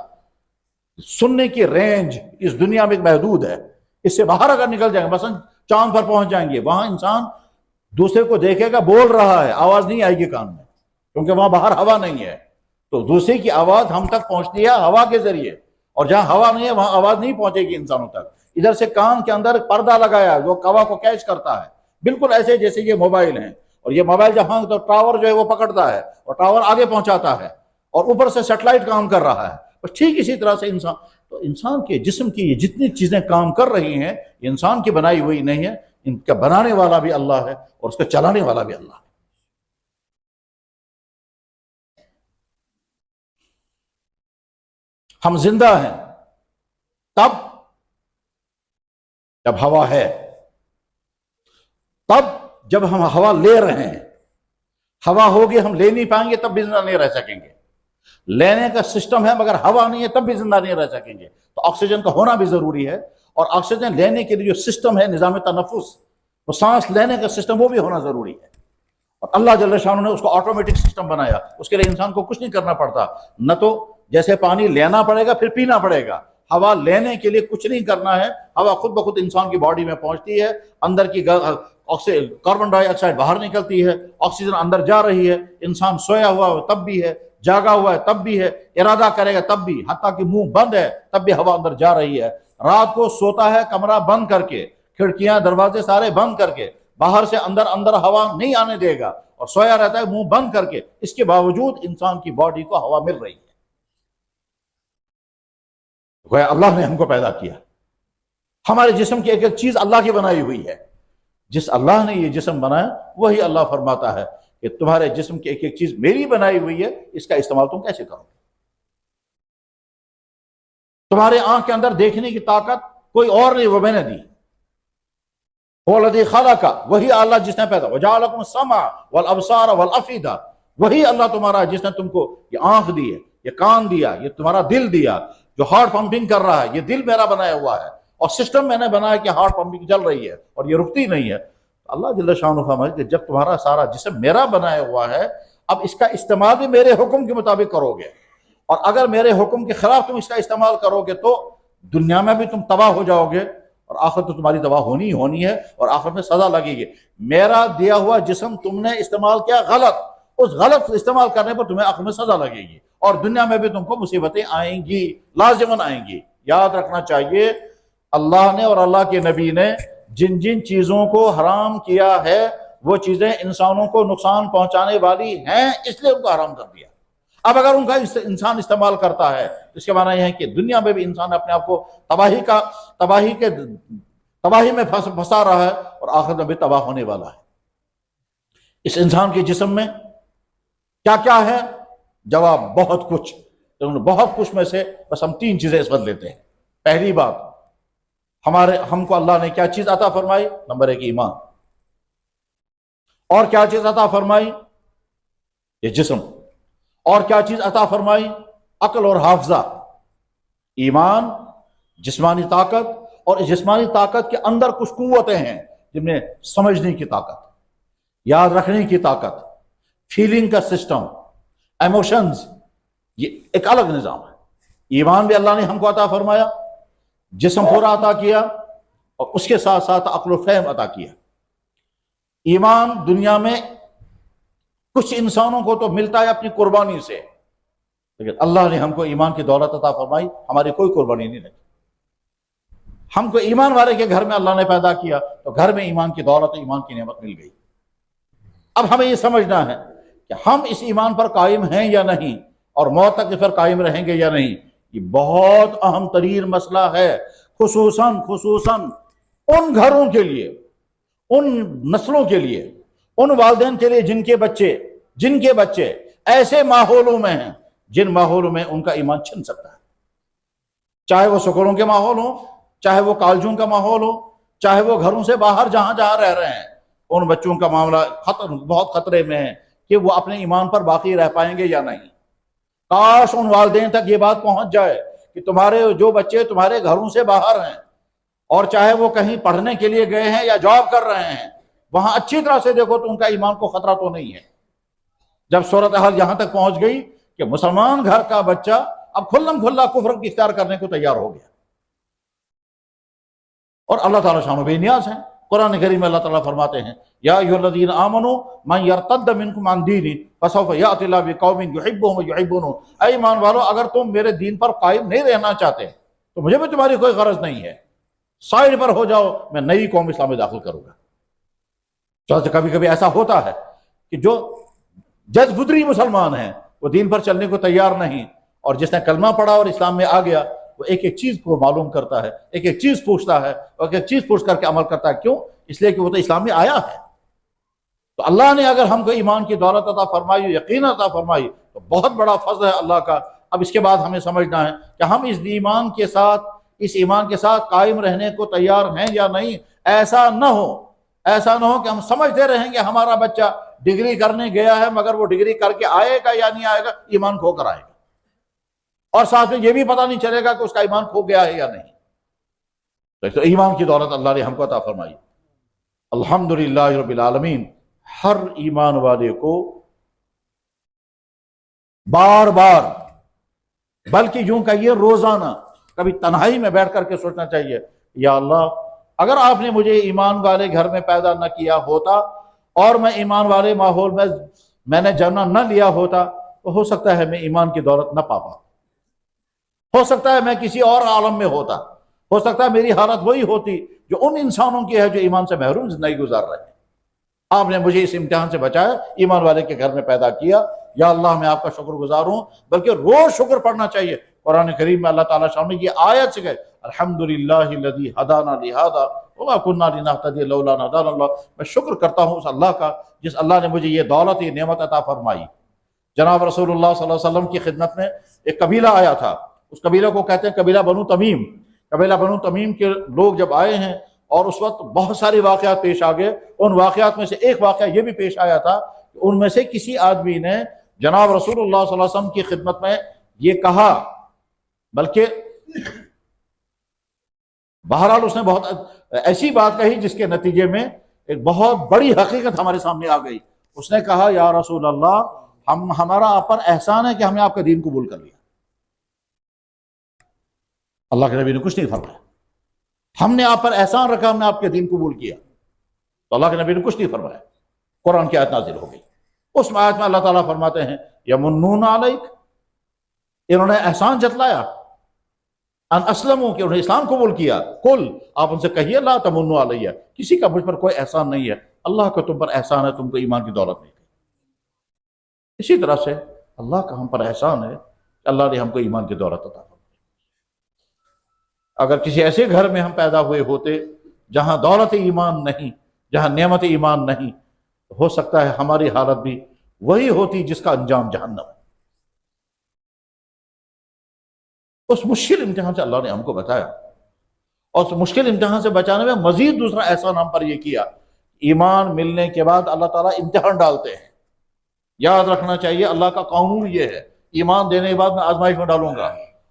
Speaker 1: سننے کی رینج اس دنیا میں ایک محدود ہے. اس سے باہر اگر نکل جائیں گے، مثلا چاند پر پہنچ جائیں گے، وہاں انسان دوسرے کو دیکھے گا بول رہا ہے، آواز نہیں آئے گی کان میں، کیونکہ وہاں باہر ہوا نہیں ہے. تو دوسرے کی آواز ہم تک پہنچتی ہے ہوا کے ذریعے، اور جہاں ہوا نہیں ہے وہاں آواز نہیں پہنچے گی انسانوں تک. ادھر سے کان کے اندر پردہ لگایا جو ہوا کو کیچ کرتا ہے، بالکل ایسے جیسے یہ موبائل ہیں، اور یہ موبائل جب ہاں تو ٹاور جو ہے وہ پکڑتا ہے اور ٹاور آگے پہنچاتا ہے، اور اوپر سے سیٹلائٹ کام کر رہا ہے. بس ٹھیک اسی طرح سے انسان، تو انسان کے جسم کی یہ جتنی چیزیں کام کر رہی ہیں یہ انسان کی بنائی ہوئی نہیں ہے، ان کا بنانے والا بھی اللہ ہے اور اس کا چلانے والا بھی اللہ ہے. ہم زندہ ہیں تب جب ہوا ہے، تب جب ہم ہوا لے رہے ہیں. ہوا ہوگی ہم لے نہیں پائیں گے تب بھی زندہ نہیں رہ سکیں گے. لینے کا سسٹم ہے مگر ہوا نہیں ہے تب بھی زندہ نہیں رہ سکیں گے. تو آکسیجن کا ہونا بھی ضروری ہے، اور آکسیجن لینے کے لیے جو سسٹم ہے نظام تنفس، وہ سانس لینے کا سسٹم وہ بھی ہونا ضروری ہے. اور اللہ جل شانہ نے اس کو آٹومیٹک سسٹم بنایا، اس کے لیے انسان کو کچھ نہیں کرنا پڑتا. نہ تو جیسے پانی لینا پڑے گا پھر پینا پڑے گا، ہوا لینے کے لیے کچھ نہیں کرنا ہے، ہوا خود بخود انسان کی باڈی میں پہنچتی ہے، اندر کی کاربن ڈائی آکسائڈ باہر نکلتی ہے، آکسیجن اندر جا رہی ہے. انسان سویا ہوا ہو تب بھی ہے، جاگا ہوا ہے تب بھی ہے، ارادہ کرے گا تب بھی، حتیٰ کہ منہ بند ہے تب بھی ہوا اندر جا رہی ہے. رات کو سوتا ہے کمرہ بند کر کے، کھڑکیاں دروازے سارے بند کر کے، باہر سے اندر ہوا نہیں آنے دے گا، اور سویا رہتا ہے منہ بند کر کے. اس کے باوجود انسان کی باڈی کو ہوا مل رہی ہے. اللہ نے ہم کو پیدا کیا، ہمارے جسم کی ایک ایک چیز اللہ کی بنائی ہوئی ہے. جس اللہ نے یہ جسم بنایا وہی اللہ فرماتا ہے کہ تمہارے جسم کی ایک ایک چیز میری بنائی ہوئی ہے، اس کا استعمال تم کیسے کرو گے؟ تمہارے آنکھ کے اندر دیکھنے کی طاقت کوئی اور نہیں، وہ میں نے دی. وَالَّذِي خَلَقَ، وہی اللہ جس نے پیدا. وَجَعَلَكُمُ السَّمْعَ وَالْأَبْصَارَ وَالْأَفْئِدَةَ، وہی اللہ تمہارا جس نے تم کو یہ آنکھ دی ہے، یہ کان دیا، یہ تمہارا دل دیا جو ہارٹ پمپنگ کر رہا ہے. یہ دل میرا بنایا ہوا ہے، اور سسٹم میں نے بنایا کہ ہارٹ پمپنگ چل رہی ہے اور یہ رکتی نہیں ہے. اللہ جل شانہ فرمائے کہ جب تمہارا سارا جسم میرا بنایا ہوا ہے، اب اس کا استعمال بھی میرے حکم کے مطابق کرو گے، اور اگر میرے حکم کے خلاف تم اس کا استعمال کرو گے تو دنیا میں بھی تم تباہ ہو جاؤ گے، اور آخر تو تمہاری تباہ ہونی ہے، اور آخر میں سزا لگے گی. میرا دیا ہوا جسم تم نے استعمال کیا غلط، اس غلط استعمال کرنے پر تمہیں آخر میں سزا لگے گی، اور دنیا میں بھی تم کو مصیبتیں آئیں گی، لازماً آئیں گی. یاد رکھنا چاہیے اللہ نے اور اللہ کے نبی نے جن جن چیزوں کو حرام کیا ہے وہ چیزیں انسانوں کو نقصان پہنچانے والی ہیں، اس لیے ان کو حرام کر دیا۔ اب اگر ان کا انسان استعمال کرتا ہے تو اس کے معنی یہ ہے کہ دنیا میں بھی انسان اپنے آپ کو تباہی میں پھنسا رہا ہے اور آخرت میں بھی تباہ ہونے والا ہے۔ اس انسان کے جسم میں کیا کیا ہے؟ جواب بہت کچھ۔ بہت کچھ میں سے بس ہم 3 چیزیں اس وقت لیتے ہیں۔ پہلی بات، ہم کو اللہ نے کیا چیز عطا فرمائی؟ نمبر 1 ایمان۔ اور کیا چیز عطا فرمائی؟ یہ جسم۔ اور کیا چیز عطا فرمائی؟ عقل اور حافظہ۔ ایمان، جسمانی طاقت، اور اس جسمانی طاقت کے اندر کچھ قوتیں ہیں جن میں سمجھنے کی طاقت، یاد رکھنے کی طاقت، فیلنگ کا سسٹم، ایموشنز، یہ ایک الگ نظام ہے۔ ایمان بھی اللہ نے ہم کو عطا فرمایا، جسم پورا عطا کیا، اور اس کے ساتھ ساتھ عقل و فہم عطا کیا۔ ایمان دنیا میں کچھ انسانوں کو تو ملتا ہے اپنی قربانی سے، لیکن اللہ نے ہم کو ایمان کی دولت عطا فرمائی، ہماری کوئی قربانی نہیں لگی۔ ہم کو ایمان والے کے گھر میں اللہ نے پیدا کیا تو گھر میں ایمان کی دولت، ایمان کی نعمت مل گئی۔ اب ہمیں یہ سمجھنا ہے کہ ہم اس ایمان پر قائم ہیں یا نہیں، اور موت تک اس پر قائم رہیں گے یا نہیں۔ یہ بہت اہم ترین مسئلہ ہے، خصوصاً ان گھروں کے لیے، ان نسلوں کے لیے، ان والدین کے لیے جن کے بچے ایسے ماحولوں میں ہیں جن ماحولوں میں ان کا ایمان چھن سکتا ہے، چاہے وہ سکولوں کے ماحول ہوں، چاہے وہ کالجوں کا ماحول ہو، چاہے وہ گھروں سے باہر جہاں رہ رہے ہیں، ان بچوں کا معاملہ بہت خطرے میں ہے کہ وہ اپنے ایمان پر باقی رہ پائیں گے یا نہیں۔ کاش ان والدین تک یہ بات پہنچ جائے کہ تمہارے جو بچے تمہارے گھروں سے باہر ہیں، اور چاہے وہ کہیں پڑھنے کے لیے گئے ہیں یا جاب کر رہے ہیں، وہاں اچھی طرح سے دیکھو تو ان کا ایمان کو خطرہ تو نہیں ہے۔ جب صورتحال یہاں تک پہنچ گئی کہ مسلمان گھر کا بچہ اب کھلم کھلا کفر اختیار کرنے کو تیار ہو گیا، اور اللہ تعالیٰ شان و بے نیاز ہیں۔ قرآن کریم میں اللہ تعالیٰ فرماتے ہیں، یا ایھا الذین آمنوا من یرتد منکم عن دینہ فسوف یأتی اللہ بقوم یحبهم ویحبونه۔ اے ایمان والو، اگر تم میرے دین پر قائم نہیں رہنا چاہتے تو مجھے بھی تمہاری کوئی غرض نہیں ہے، سائڈ پر ہو جاؤ، میں نئی قوم اسلام میں داخل کروں گا۔ چونکہ کبھی کبھی ایسا ہوتا ہے کہ جو جد فطری مسلمان ہیں وہ دین پر چلنے کو تیار نہیں، اور جس نے کلمہ پڑھا اور اسلام میں آ گیا وہ ایک ایک چیز کو معلوم کرتا ہے، ایک ایک چیز پوچھتا ہے، اور ایک ایک چیز پوچھ کر کے عمل کرتا ہے۔ کیوں؟ اس لیے کہ وہ تو اسلام میں آیا ہے۔ تو اللہ نے اگر ہم کو ایمان کی دولت عطا فرمائی، یقین عطا فرمائی، تو بہت بڑا فضل ہے اللہ کا۔ اب اس کے بعد ہمیں سمجھنا ہے کہ ہم اس ایمان کے ساتھ قائم رہنے کو تیار ہیں یا نہیں۔ ایسا نہ ہو کہ ہم سمجھتے رہیں گے ہمارا بچہ ڈگری کرنے گیا ہے مگر وہ ڈگری کر کے آئے گا یا نہیں آئے گا، ایمان کھو کر آئے گا، اور ساتھ میں یہ بھی پتہ نہیں چلے گا کہ اس کا ایمان کھو گیا ہے یا نہیں۔ تو ایمان کی دولت اللہ نے ہم کو عطا فرمائی، الحمدللہ رب العالمین۔ ہر ایمان والے کو بار بار، بلکہ یوں کہیے روزانہ، کبھی تنہائی میں بیٹھ کر کے سوچنا چاہیے، یا اللہ اگر آپ نے مجھے ایمان والے گھر میں پیدا نہ کیا ہوتا اور میں ایمان والے ماحول میں نے جنم نہ لیا ہوتا تو ہو سکتا ہے میں ایمان کی دولت نہ پاتا، ہو سکتا ہے میں کسی اور عالم میں ہوتا، ہو سکتا ہے میری حالت وہی ہوتی جو ان انسانوں کی ہے جو ایمان سے محروم زندگی گزار رہے ہیں۔ آپ نے مجھے اس امتحان سے بچایا، ایمان والے کے گھر میں پیدا کیا، یا اللہ میں آپ کا شکر گزار ہوں، بلکہ روز شکر پڑھنا چاہیے۔ قرآن کریم میں اللہ تعالیٰ شامل یہ آیت سے گئے، الحمدللہ الذی ہدانا لہذا وما کنا لنہتدی لولا ان ہدانا اللہ۔ میں شکر کرتا ہوں اس اللہ کا جس اللہ نے مجھے یہ دولت، یہ نعمت عطا فرمائی۔ جناب رسول اللہ صلی اللہ علیہ وسلم کی خدمت میں ایک قبیلہ آیا تھا، اس قبیلہ کو کہتے ہیں قبیلہ بنو تمیم۔ قبیلہ بنو تمیم کے لوگ جب آئے ہیں اور اس وقت بہت سارے واقعات پیش آ گئے، ان واقعات میں سے ایک واقعہ یہ بھی پیش آیا تھا کہ ان میں سے کسی آدمی نے جناب رسول اللہ صلی اللہ علیہ وسلم کی خدمت میں یہ کہا، بلکہ بہرحال اس نے بہت ایسی بات کہی جس کے نتیجے میں ایک بہت بڑی حقیقت ہمارے سامنے آ گئی۔ اس نے کہا، یا رسول اللہ، ہمارا آپ پر احسان ہے کہ ہم نے آپ کا دین قبول کر لیا۔ اللہ کے نبی نے کچھ نہیں فرمایا، ہم نے آپ پر احسان رکھا، ہم نے آپ کے دین قبول کیا، تو اللہ کے نبی نے کچھ نہیں فرمایا۔ قرآن کی آیت نازل ہو گئی، اس آیت میں اللہ تعالیٰ فرماتے ہیں، یمنون علیک، انہوں نے احسان جتلایا، ان اسلموا کہ انہیں اسلام قبول کیا، قل آپ ان سے کہیے لا تمنوا علیہ کسی کا مجھ پر کوئی احسان نہیں ہے، اللہ کا تم پر احسان ہے، تم کو ایمان کی دولت نہیں۔ اسی طرح سے اللہ کا ہم پر احسان ہے کہ اللہ نے ہم کو ایمان کی دولت عطا فرمائی۔ اگر کسی ایسے گھر میں ہم پیدا ہوئے ہوتے جہاں دولت ایمان نہیں، جہاں نعمت ایمان نہیں، تو ہو سکتا ہے ہماری حالت بھی وہی ہوتی جس کا انجام جہنم ہے۔ اس مشکل امتحان سے اللہ نے ہم کو بتایا، اور اس مشکل امتحان سے بچانے میں مزید دوسرا احسان ہم پر یہ کیا، ایمان ملنے کے بعد اللہ تعالیٰ امتحان ڈالتے ہیں۔ یاد رکھنا چاہیے اللہ کا قانون یہ ہے، ایمان دینے کے بعد میں آزمائش میں ڈالوں گا،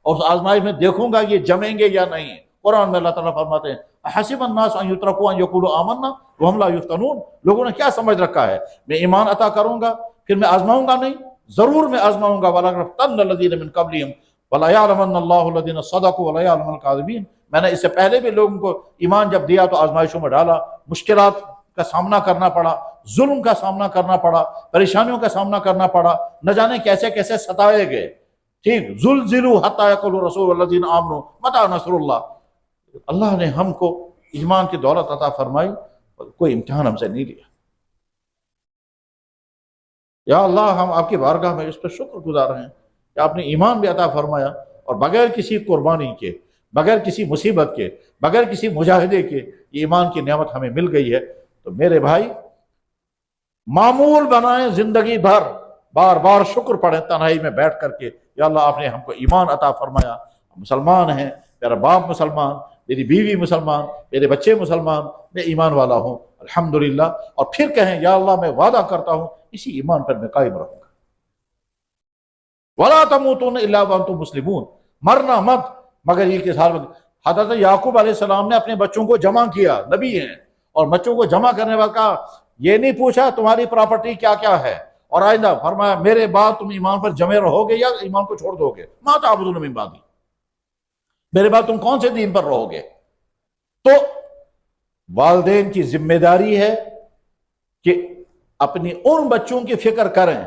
Speaker 1: اور اس آزمائش میں دیکھوں گا یہ جمیں گے یا نہیں۔ قرآن میں اللہ تعالیٰ فرماتے ہیں حسب الناس ان یترکوا ان یقولوا آمنا وہم لا یفتنون، لوگوں نے کیا سمجھ رکھا ہے میں ایمان عطا کروں گا پھر میں آزماؤں گا؟ نہیں، ضرور میں آزماؤں گا۔ وَلَنَفْتَنَّ الَّذِينَ مِن قَبْلِهِمْ وَلَيَعْلَمَنَّ اللَّهُ الَّذِينَ صَدَقُوا وَلَيَعْلَمَنَّ الْكَاذِبِينَ، میں نے اس سے پہلے بھی لوگوں کو ایمان جب دیا تو آزمائشوں میں ڈالا، مشکلات کا سامنا کرنا پڑا، ظلم کا سامنا کرنا پڑا، پریشانیوں کا سامنا کرنا پڑا، نہ جانے کیسے کیسے ستائے گئے۔ ٹھیک، زلزلوا حتی یقول الرسول والذین آمنوا متی نصر اللہ۔ اللہ نے ہم کو ایمان کی دولت عطا فرمائی، کوئی امتحان ہم سے نہیں لیا۔ یا اللہ ہم آپ کی بارگاہ میں اس پر شکر گزار ہیں کہ آپ نے ایمان بھی عطا فرمایا، اور بغیر کسی قربانی کے، بغیر کسی مصیبت کے، بغیر کسی مجاہدے کے یہ ایمان کی نعمت ہمیں مل گئی ہے۔ تو میرے بھائی معمول بنائیں زندگی بھر، بار بار شکر پڑھیں تنہائی میں بیٹھ کر کے، یا اللہ آپ نے ہم کو ایمان عطا فرمایا، ہم مسلمان ہیں، میرا باپ مسلمان، میری بیوی مسلمان، میرے بچے مسلمان، میں ایمان والا ہوں الحمدللہ۔ اور پھر کہیں یا اللہ میں وعدہ کرتا ہوں اسی ایمان پر میں قائم رہوں گا۔ وَلَا تَمُوتُنَّ إِلَّا وَأَنْتُمْ مُسْلِمُونَ، مرنا مت مگر یہ کہ حال میں۔ حضرت یعقوب علیہ السلام نے اپنے بچوں کو جمع کیا، نبی ہیں، اور بچوں کو جمع کرنے والا کہا یہ نہیں پوچھا تمہاری پراپرٹی کیا کیا ہے، اور آئندہ فرمایا میرے بعد تم ایمان پر جمع رہو گے یا ایمان کو چھوڑ دو گے، مَا تَعْبُدُونَ مِن بَعْدِی، میرے بعد تم کون سے دین پر رہو گے۔ تو والدین کی ذمہ داری ہے کہ اپنی ان بچوں کی فکر کریں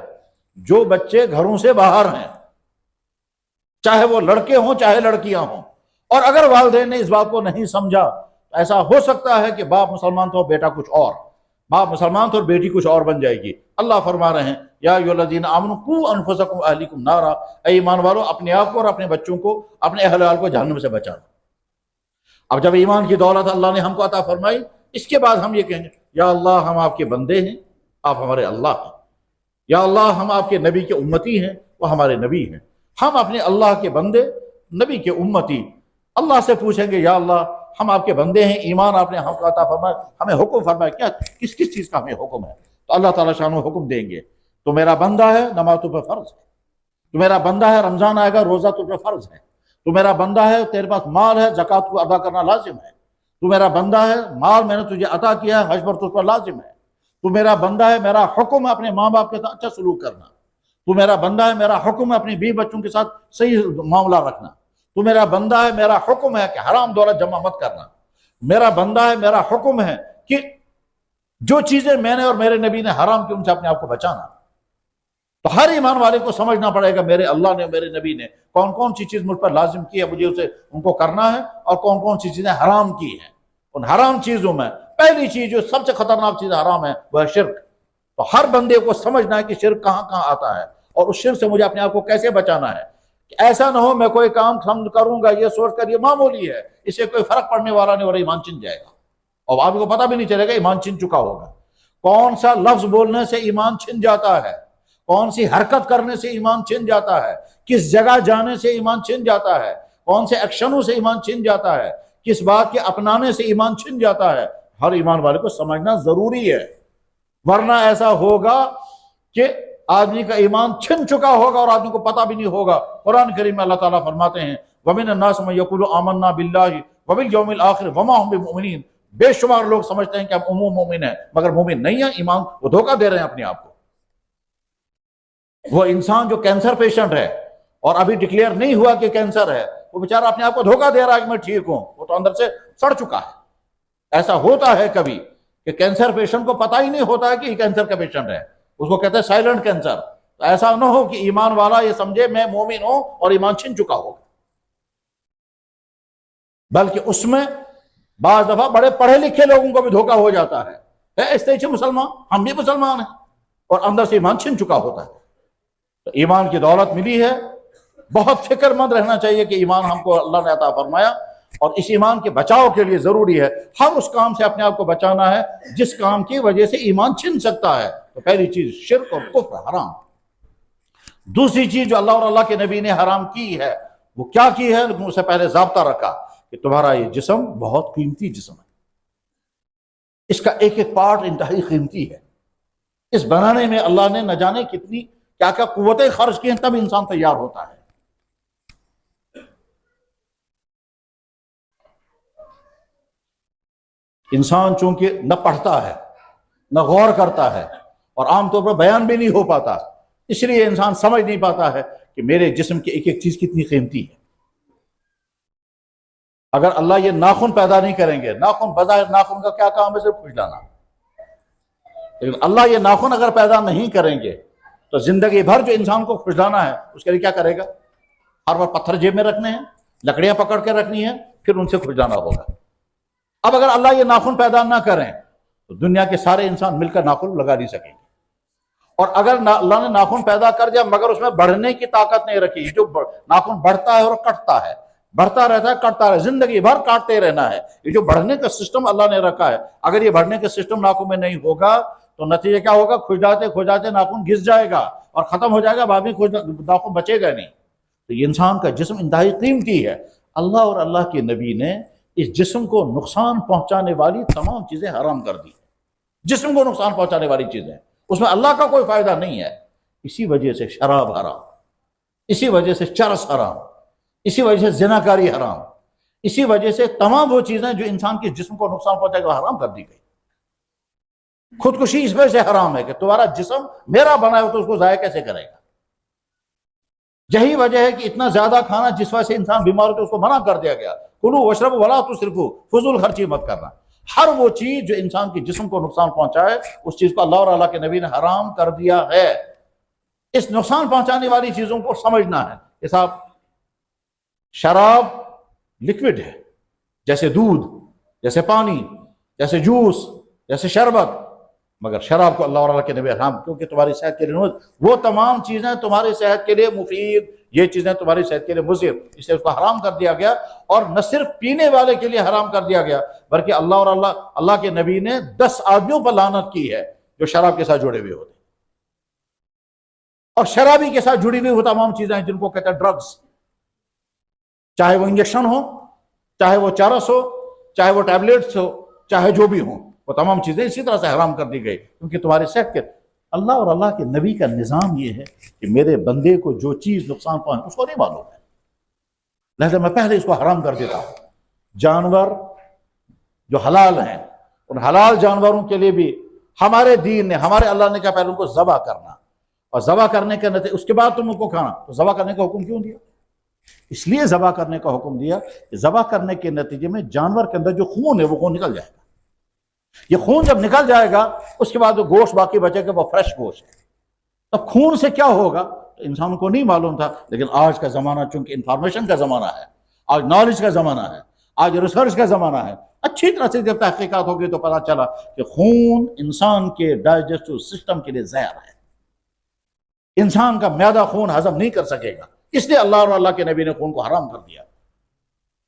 Speaker 1: جو بچے گھروں سے باہر ہیں، چاہے وہ لڑکے ہوں چاہے لڑکیاں ہوں۔ اور اگر والدین نے اس بات کو نہیں سمجھا تو ایسا ہو سکتا ہے کہ باپ مسلمان تو بیٹا کچھ اور، باپ مسلمان تو بیٹی کچھ اور بن جائے گی۔ اللہ فرما رہے ہیں یا ایھا الذین آمنوا قوا انفسکم واہلیکم نارا، اے ایمان والو اپنے آپ کو اور اپنے بچوں کو، اپنے اہل ویال کو جہنم سے بچانا۔ اب جب ایمان کی دولت اللہ نے ہم کو عطا فرمائی، اس کے بعد ہم یہ کہیں گے یا اللہ ہم آپ کے بندے ہیں، آپ ہمارے اللہ ہیں، یا اللہ ہم آپ کے نبی کے امتی ہیں، وہ ہمارے نبی ہیں۔ ہم اپنے اللہ کے بندے، نبی کے امتی، اللہ سے پوچھیں گے یا اللہ ہم آپ کے بندے ہیں، ایمان آپ نے ہم کو عطا فرمایا، ہمیں حکم فرمایا، کیا کس کس چیز کا ہمیں حکم ہے؟ تو اللہ تعالیٰ شان و حکم دیں گے تو میرا بندہ ہے نماز تو پہ فرض ہے، تو میرا بندہ ہے رمضان آئے گا روزہ تو پہ فرض ہے، تو میرا بندہ ہے تیرے پاس مال ہے زکوٰۃ کو ادا کرنا لازم ہے، تو میرا بندہ ہے مال میں نے تجھے عطا کیا ہے حج پر تجھ پر لازم ہے، تو میرا بندہ ہے میرا حکم ہے اپنے ماں باپ کے ساتھ اچھا سلوک کرنا، تو میرا بندہ ہے میرا حکم ہے اپنی بیوی بچوں کے ساتھ صحیح معاملہ رکھنا، تو میرا بندہ ہے میرا حکم ہے کہ حرام دولت جمع مت کرنا، میرا بندہ ہے میرا حکم ہے کہ جو چیزیں میں نے اور میرے نبی نے حرام کی ان سے اپنے آپ کو بچانا۔ تو ہر ایمان والے کو سمجھنا پڑے گا میرے اللہ نے میرے نبی نے کون کون سی چیز مجھ پر لازم کی ہے، مجھے اسے ان کو کرنا ہے، اور کون کون سی چیزیں حرام کی ہیں۔ ان حرام چیزوں میں پہلی چیز جو سب سے خطرناک چیز حرام ہے وہ ہے شرک۔ تو ہر بندے کو سمجھنا ہے کہ شرک کہاں کہاں آتا ہے، اور اس شرک سے مجھے اپنے آپ کو کیسے بچانا ہے، کہ ایسا نہ ہو میں کوئی کام کروں گا یہ سوچ کر یہ معمولی ہے، اس سے کوئی فرق پڑنے والا نہیں اور ایمان چھن جائے گا، اور آپ کو پتہ بھی نہیں چلے گا ایمان چھن چکا ہوگا۔ کون سا لفظ بولنے سے ایمان چھن جاتا ہے، کون سی حرکت کرنے سے ایمان چھن جاتا ہے، کس جگہ جانے سے ایمان چھن جاتا ہے، کون سے ایکشنوں سے ایمان چھن جاتا ہے، کس بات کے اپنانے سے ایمان چھن جاتا ہے، ہر ایمان والے کو سمجھنا ضروری ہے، ورنہ ایسا ہوگا کہ آدمی کا ایمان چھن چکا ہوگا اور آدمی کو پتہ بھی نہیں ہوگا۔ قرآن کریم میں اللہ تعالیٰ فرماتے ہیں وَمِنَ النَّاسِ مَن يَقُولُ آمَنَّا بِاللَّهِ وَبِالْيَوْمِ الْآخِرِ وَمَا هُم بِمُؤْمِنِينَ، بے شمار لوگ سمجھتے ہیں کہ ہم عموم مومن ہیں مگر مومن نہیں ہیں، ایمان وہ دھوکہ دے رہے ہیں اپنے آپ کو۔ وہ انسان جو کینسر پیشنٹ ہے اور ابھی ڈکلیئر نہیں ہوا کہ کینسر ہے، وہ بیچارہ اپنے آپ کو دھوکہ دے رہا ہے کہ میں ٹھیک ہوں، وہ تو اندر سے سڑ چکا ہے۔ ایسا ہوتا ہے کبھی کہ کینسر پیشنٹ کو پتہ ہی نہیں ہوتا ہے کہ یہ کینسر کا پیشنٹ ہے، اس کو کہتے ہیں سائلنٹ کینسر۔ تو ایسا نہ ہو کہ ایمان والا یہ سمجھے میں مومن ہوں اور ایمان چھن چکا ہوگا۔ بلکہ اس میں بعض دفعہ بڑے پڑھے لکھے لوگوں کو بھی دھوکہ ہو جاتا ہے اس طرح سے مسلمان، ہم بھی مسلمان ہیں، اور اندر سے ایمان چھن چکا ہوتا ہے۔ تو ایمان کی دولت ملی ہے، بہت فکر مند رہنا چاہیے کہ ایمان ہم کو اللہ نے عطا فرمایا، اور اس ایمان کے بچاؤ کے لیے ضروری ہے ہر اس کام سے اپنے آپ کو بچانا ہے جس کام کی وجہ سے ایمان چھن سکتا ہے۔ تو پہلی چیز شرک اور کفر، حرام۔ دوسری چیز جو اللہ اور اللہ کے نبی نے حرام کی ہے وہ کیا کی ہے، لیکن اس سے پہلے ضابطہ رکھا کہ تمہارا یہ جسم بہت قیمتی جسم ہے، اس کا ایک ایک پارٹ انتہائی قیمتی ہے، اس بنانے میں اللہ نے نہ جانے کتنی کیا کیا قوتیں خرچ کی ہیں تب انسان تیار ہوتا ہے۔ انسان چونکہ نہ پڑھتا ہے نہ غور کرتا ہے اور عام طور پر بیان بھی نہیں ہو پاتا، اس لیے انسان سمجھ نہیں پاتا ہے کہ میرے جسم کی ایک ایک چیز کتنی قیمتی ہے۔ اگر اللہ یہ ناخن پیدا نہیں کریں گے، ناخن بظاہر ناخن کا کیا کام ہے، صرف کھجلانا، لیکن اللہ یہ ناخن اگر پیدا نہیں کریں گے تو زندگی بھر جو انسان کو کھجلانا ہے اس کے لیے کیا کرے گا؟ ہر وقت پتھر جیب میں رکھنے ہیں، لکڑیاں پکڑ کے رکھنی ہیں، پھر ان سے کھجلانا ہوگا۔ اب اگر اللہ یہ ناخن پیدا نہ کریں تو دنیا کے سارے انسان مل کر ناخن لگا نہیں سکیں گے، اور اگر اللہ نے ناخن پیدا کر دیا مگر اس میں بڑھنے کی طاقت نہیں رکھی، جو ناخن بڑھتا ہے اور کٹتا ہے، بڑھتا رہتا ہے کٹتا رہتا ہے، زندگی بھر کاٹتے رہنا ہے، یہ جو بڑھنے کا سسٹم اللہ نے رکھا ہے، اگر یہ بڑھنے کا سسٹم ناخن میں نہیں ہوگا تو نتیجہ کیا ہوگا؟ کھجاتے کھجاتے ناخن گھس جائے گا اور ختم ہو جائے گا، بعد میں ناخن بچے گا نہیں۔ تو یہ انسان کا جسم انتہائی قیمتی ہے، اللہ اور اللہ کے نبی نے اس جسم کو نقصان پہنچانے والی تمام چیزیں حرام کر دی۔ جسم کو نقصان پہنچانے والی چیزیں، اس میں اللہ کا کوئی فائدہ نہیں ہے۔ اسی وجہ سے شراب حرام، اسی وجہ سے چرس حرام، اسی وجہ سے زناکاری حرام، اسی وجہ سے تمام وہ چیزیں جو انسان کے جسم کو نقصان پہنچائے گا حرام کر دی گئی۔ خودکشی اس وجہ سے حرام ہے کہ تمہارا جسم میرا بنا ہے تو اس کو ضائع کیسے کرے گا۔ یہی وجہ ہے کہ اتنا زیادہ کھانا جس وجہ سے انسان بیمار ہوتا ہے اس کو منع کر دیا گیا، کلوا واشربوا ولا تسرفوا، فضول خرچی مت کرنا۔ ہر وہ چیز جو انسان کے جسم کو نقصان پہنچائے اس چیز کو اللہ اور اللہ کے نبی نے حرام کر دیا ہے۔ اس نقصان پہنچانے والی چیزوں کو سمجھنا ہے کہ صاحب شراب لکوڈ ہے، جیسے دودھ، جیسے پانی، جیسے جوس، جیسے شربت، مگر شراب کو اللہ اور اللہ کے نبی حرام، کیونکہ تمہاری صحت کے لیے وہ تمام چیزیں تمہاری صحت کے لیے مفید، یہ چیزیں تمہاری صحت کے لیے مضر، اس لیے اس کو حرام کر دیا گیا۔ اور نہ صرف پینے والے کے لیے حرام کر دیا گیا بلکہ اللہ اور اللہ کے نبی نے 10 آدمیوں پر لعنت کی ہے جو شراب کے ساتھ جڑے ہوئے ہوتے، اور شرابی کے ساتھ جڑی ہوئی وہ تمام چیزیں ہیں جن کو کہتے ہیں ڈرگز، چاہے وہ انجیکشن ہو، چاہے وہ چرس ہو، چاہے وہ ٹیبلیٹس ہو، چاہے جو بھی ہوں، وہ تمام چیزیں اسی طرح سے حرام کر دی گئی، کیونکہ تمہاری صحت کے اللہ اور اللہ کے نبی کا نظام یہ ہے کہ میرے بندے کو جو چیز نقصان پہنچے اس کو نہیں معلوم ہے، لہذا میں پہلے اس کو حرام کر دیتا ہوں۔ جانور جو حلال ہیں ان حلال جانوروں کے لیے بھی ہمارے دین نے، ہمارے اللہ نے کہا پہلے ان کو ذبح کرنا، اور ذبح کرنے کے نتیجے اس کے بعد تم ان کو کھانا۔ تو ذبح کرنے کا حکم کیوں دیا؟ اس لیے ذبح کرنے کا حکم دیا کہ ذبح کرنے کے نتیجے میں جانور کے اندر جو خون ہے وہ خون نکل جائے گا، یہ خون جب نکل جائے گا اس کے بعد جو گوشت باقی بچے گا وہ فریش گوشت ہے۔ اب خون سے کیا ہوگا تو انسانوں کو نہیں معلوم تھا، لیکن آج کا زمانہ چونکہ انفارمیشن کا زمانہ ہے، آج نالج کا زمانہ ہے، آج ریسرچ کا زمانہ ہے، اچھی طرح سے جب تحقیقات ہوگی تو پتا چلا کہ خون انسان کے ڈائجسٹو سسٹم کے لیے زہر ہے، انسان کا معدہ خون ہضم نہیں کر سکے گا، اس لیے اللہ اور اللہ کے نبی نے خون کو حرام کر دیا۔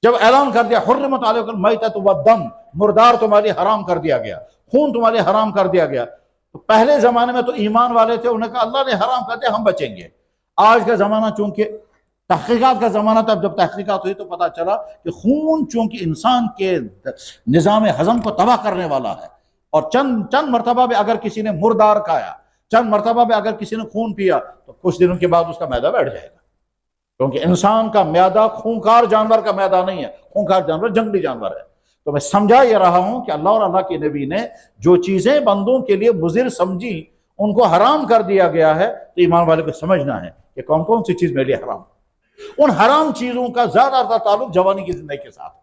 Speaker 1: جب اعلان کر دیا حرمت علیکم المیتۃ والدم، مردار تمہارے حرام کر دیا گیا، خون تمہارے حرام کر دیا گیا، تو پہلے زمانے میں تو ایمان والے تھے، انہوں نے کہا اللہ نے حرام کر دیا ہم بچیں گے۔ آج کا زمانہ چونکہ تحقیقات کا زمانہ تھا، جب تحقیقات ہوئی تو پتا چلا کہ خون چونکہ انسان کے نظام ہضم کو تباہ کرنے والا ہے، اور چند مرتبہ بھی اگر کسی نے مردار کھایا، چند مرتبہ بھی اگر کسی نے خون پیا تو کچھ دنوں کے بعد اس کا معدہ بیٹھ جائے گا، کیونکہ انسان کا معدہ خونخوار جانور کا معدہ نہیں ہے، خونخوار جانور جنگلی جانور ہے۔ تو میں سمجھا یہ رہا ہوں کہ اللہ اور اللہ کے نبی نے جو چیزیں بندوں کے لیے مضر سمجھی ان کو حرام کر دیا گیا ہے، تو ایمان والے کو سمجھنا ہے کہ کون کون سی چیز میرے لیے حرام۔ ان حرام چیزوں کا زیادہ تر تعلق جوانی کی زندگی کے ساتھ ہے،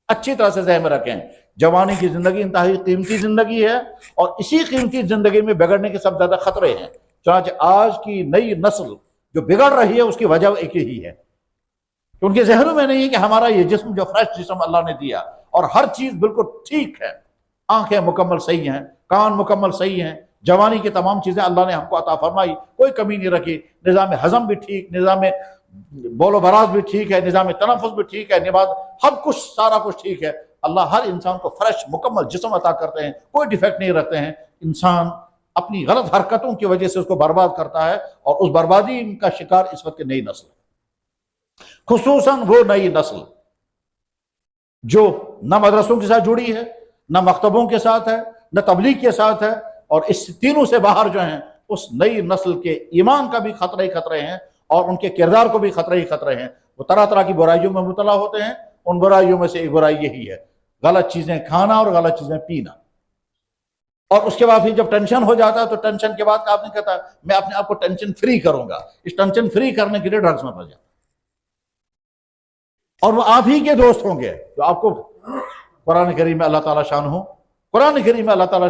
Speaker 1: اچھی طرح سے ذہن میں رکھیں، جوانی کی زندگی انتہائی قیمتی زندگی ہے، اور اسی قیمتی زندگی میں بگڑنے کے سب زیادہ خطرے ہیں۔ چنانچہ آج کی نئی نسل جو بگڑ رہی ہے اس کی وجہ ایک ہی ہے کہ ان کے ذہنوں میں نہیں ہے کہ ہمارا یہ جسم جو فریش جسم اللہ نے دیا اور ہر چیز بالکل ٹھیک ہے، آنکھیں مکمل صحیح ہیں، کان مکمل صحیح ہیں، جوانی کی تمام چیزیں اللہ نے ہم کو عطا فرمائی، کوئی کمی نہیں رکھی، نظام ہضم بھی ٹھیک، نظام بول و براز بھی ٹھیک ہے، نظام تنفس بھی ٹھیک ہے، نماز ہر کچھ سارا کچھ ٹھیک ہے۔ اللہ ہر انسان کو فریش مکمل جسم عطا کرتے ہیں، کوئی ڈیفیکٹ نہیں رکھتے ہیں۔ انسان اپنی غلط حرکتوں کی وجہ سے اس کو برباد کرتا ہے، اور اس بربادی کا شکار اس وقت کی نئی نسل، خصوصاً وہ نئی نسل جو نہ مدرسوں کے ساتھ جڑی ہے، نہ مکتبوں کے ساتھ ہے، نہ تبلیغ کے ساتھ ہے، اور اس تینوں سے باہر جو ہیں، اس نئی نسل کے ایمان کا بھی خطرے ہی خطرے ہیں، اور ان کے کردار کو بھی خطرے ہی خطرے ہیں۔ وہ طرح طرح کی برائیوں میں مبتلا ہوتے ہیں، ان برائیوں میں سے ایک برائی یہی ہے غلط چیزیں کھانا اور غلط چیزیں پینا۔ اور اس کے بعد پھر جب ٹینشن ہو جاتا ہے تو ٹینشن کے بعد آپ نے کہتا ہے میں اپنے آپ کو ٹینشن فری کروں گا، اس ٹینشن فری کرنے کے لیے ڈرگس میں پھنس جاتا ہے، اور وہ آپ ہی کے دوست ہوں گے جو آپ کو قرآن کریم میں اللہ تعالیٰ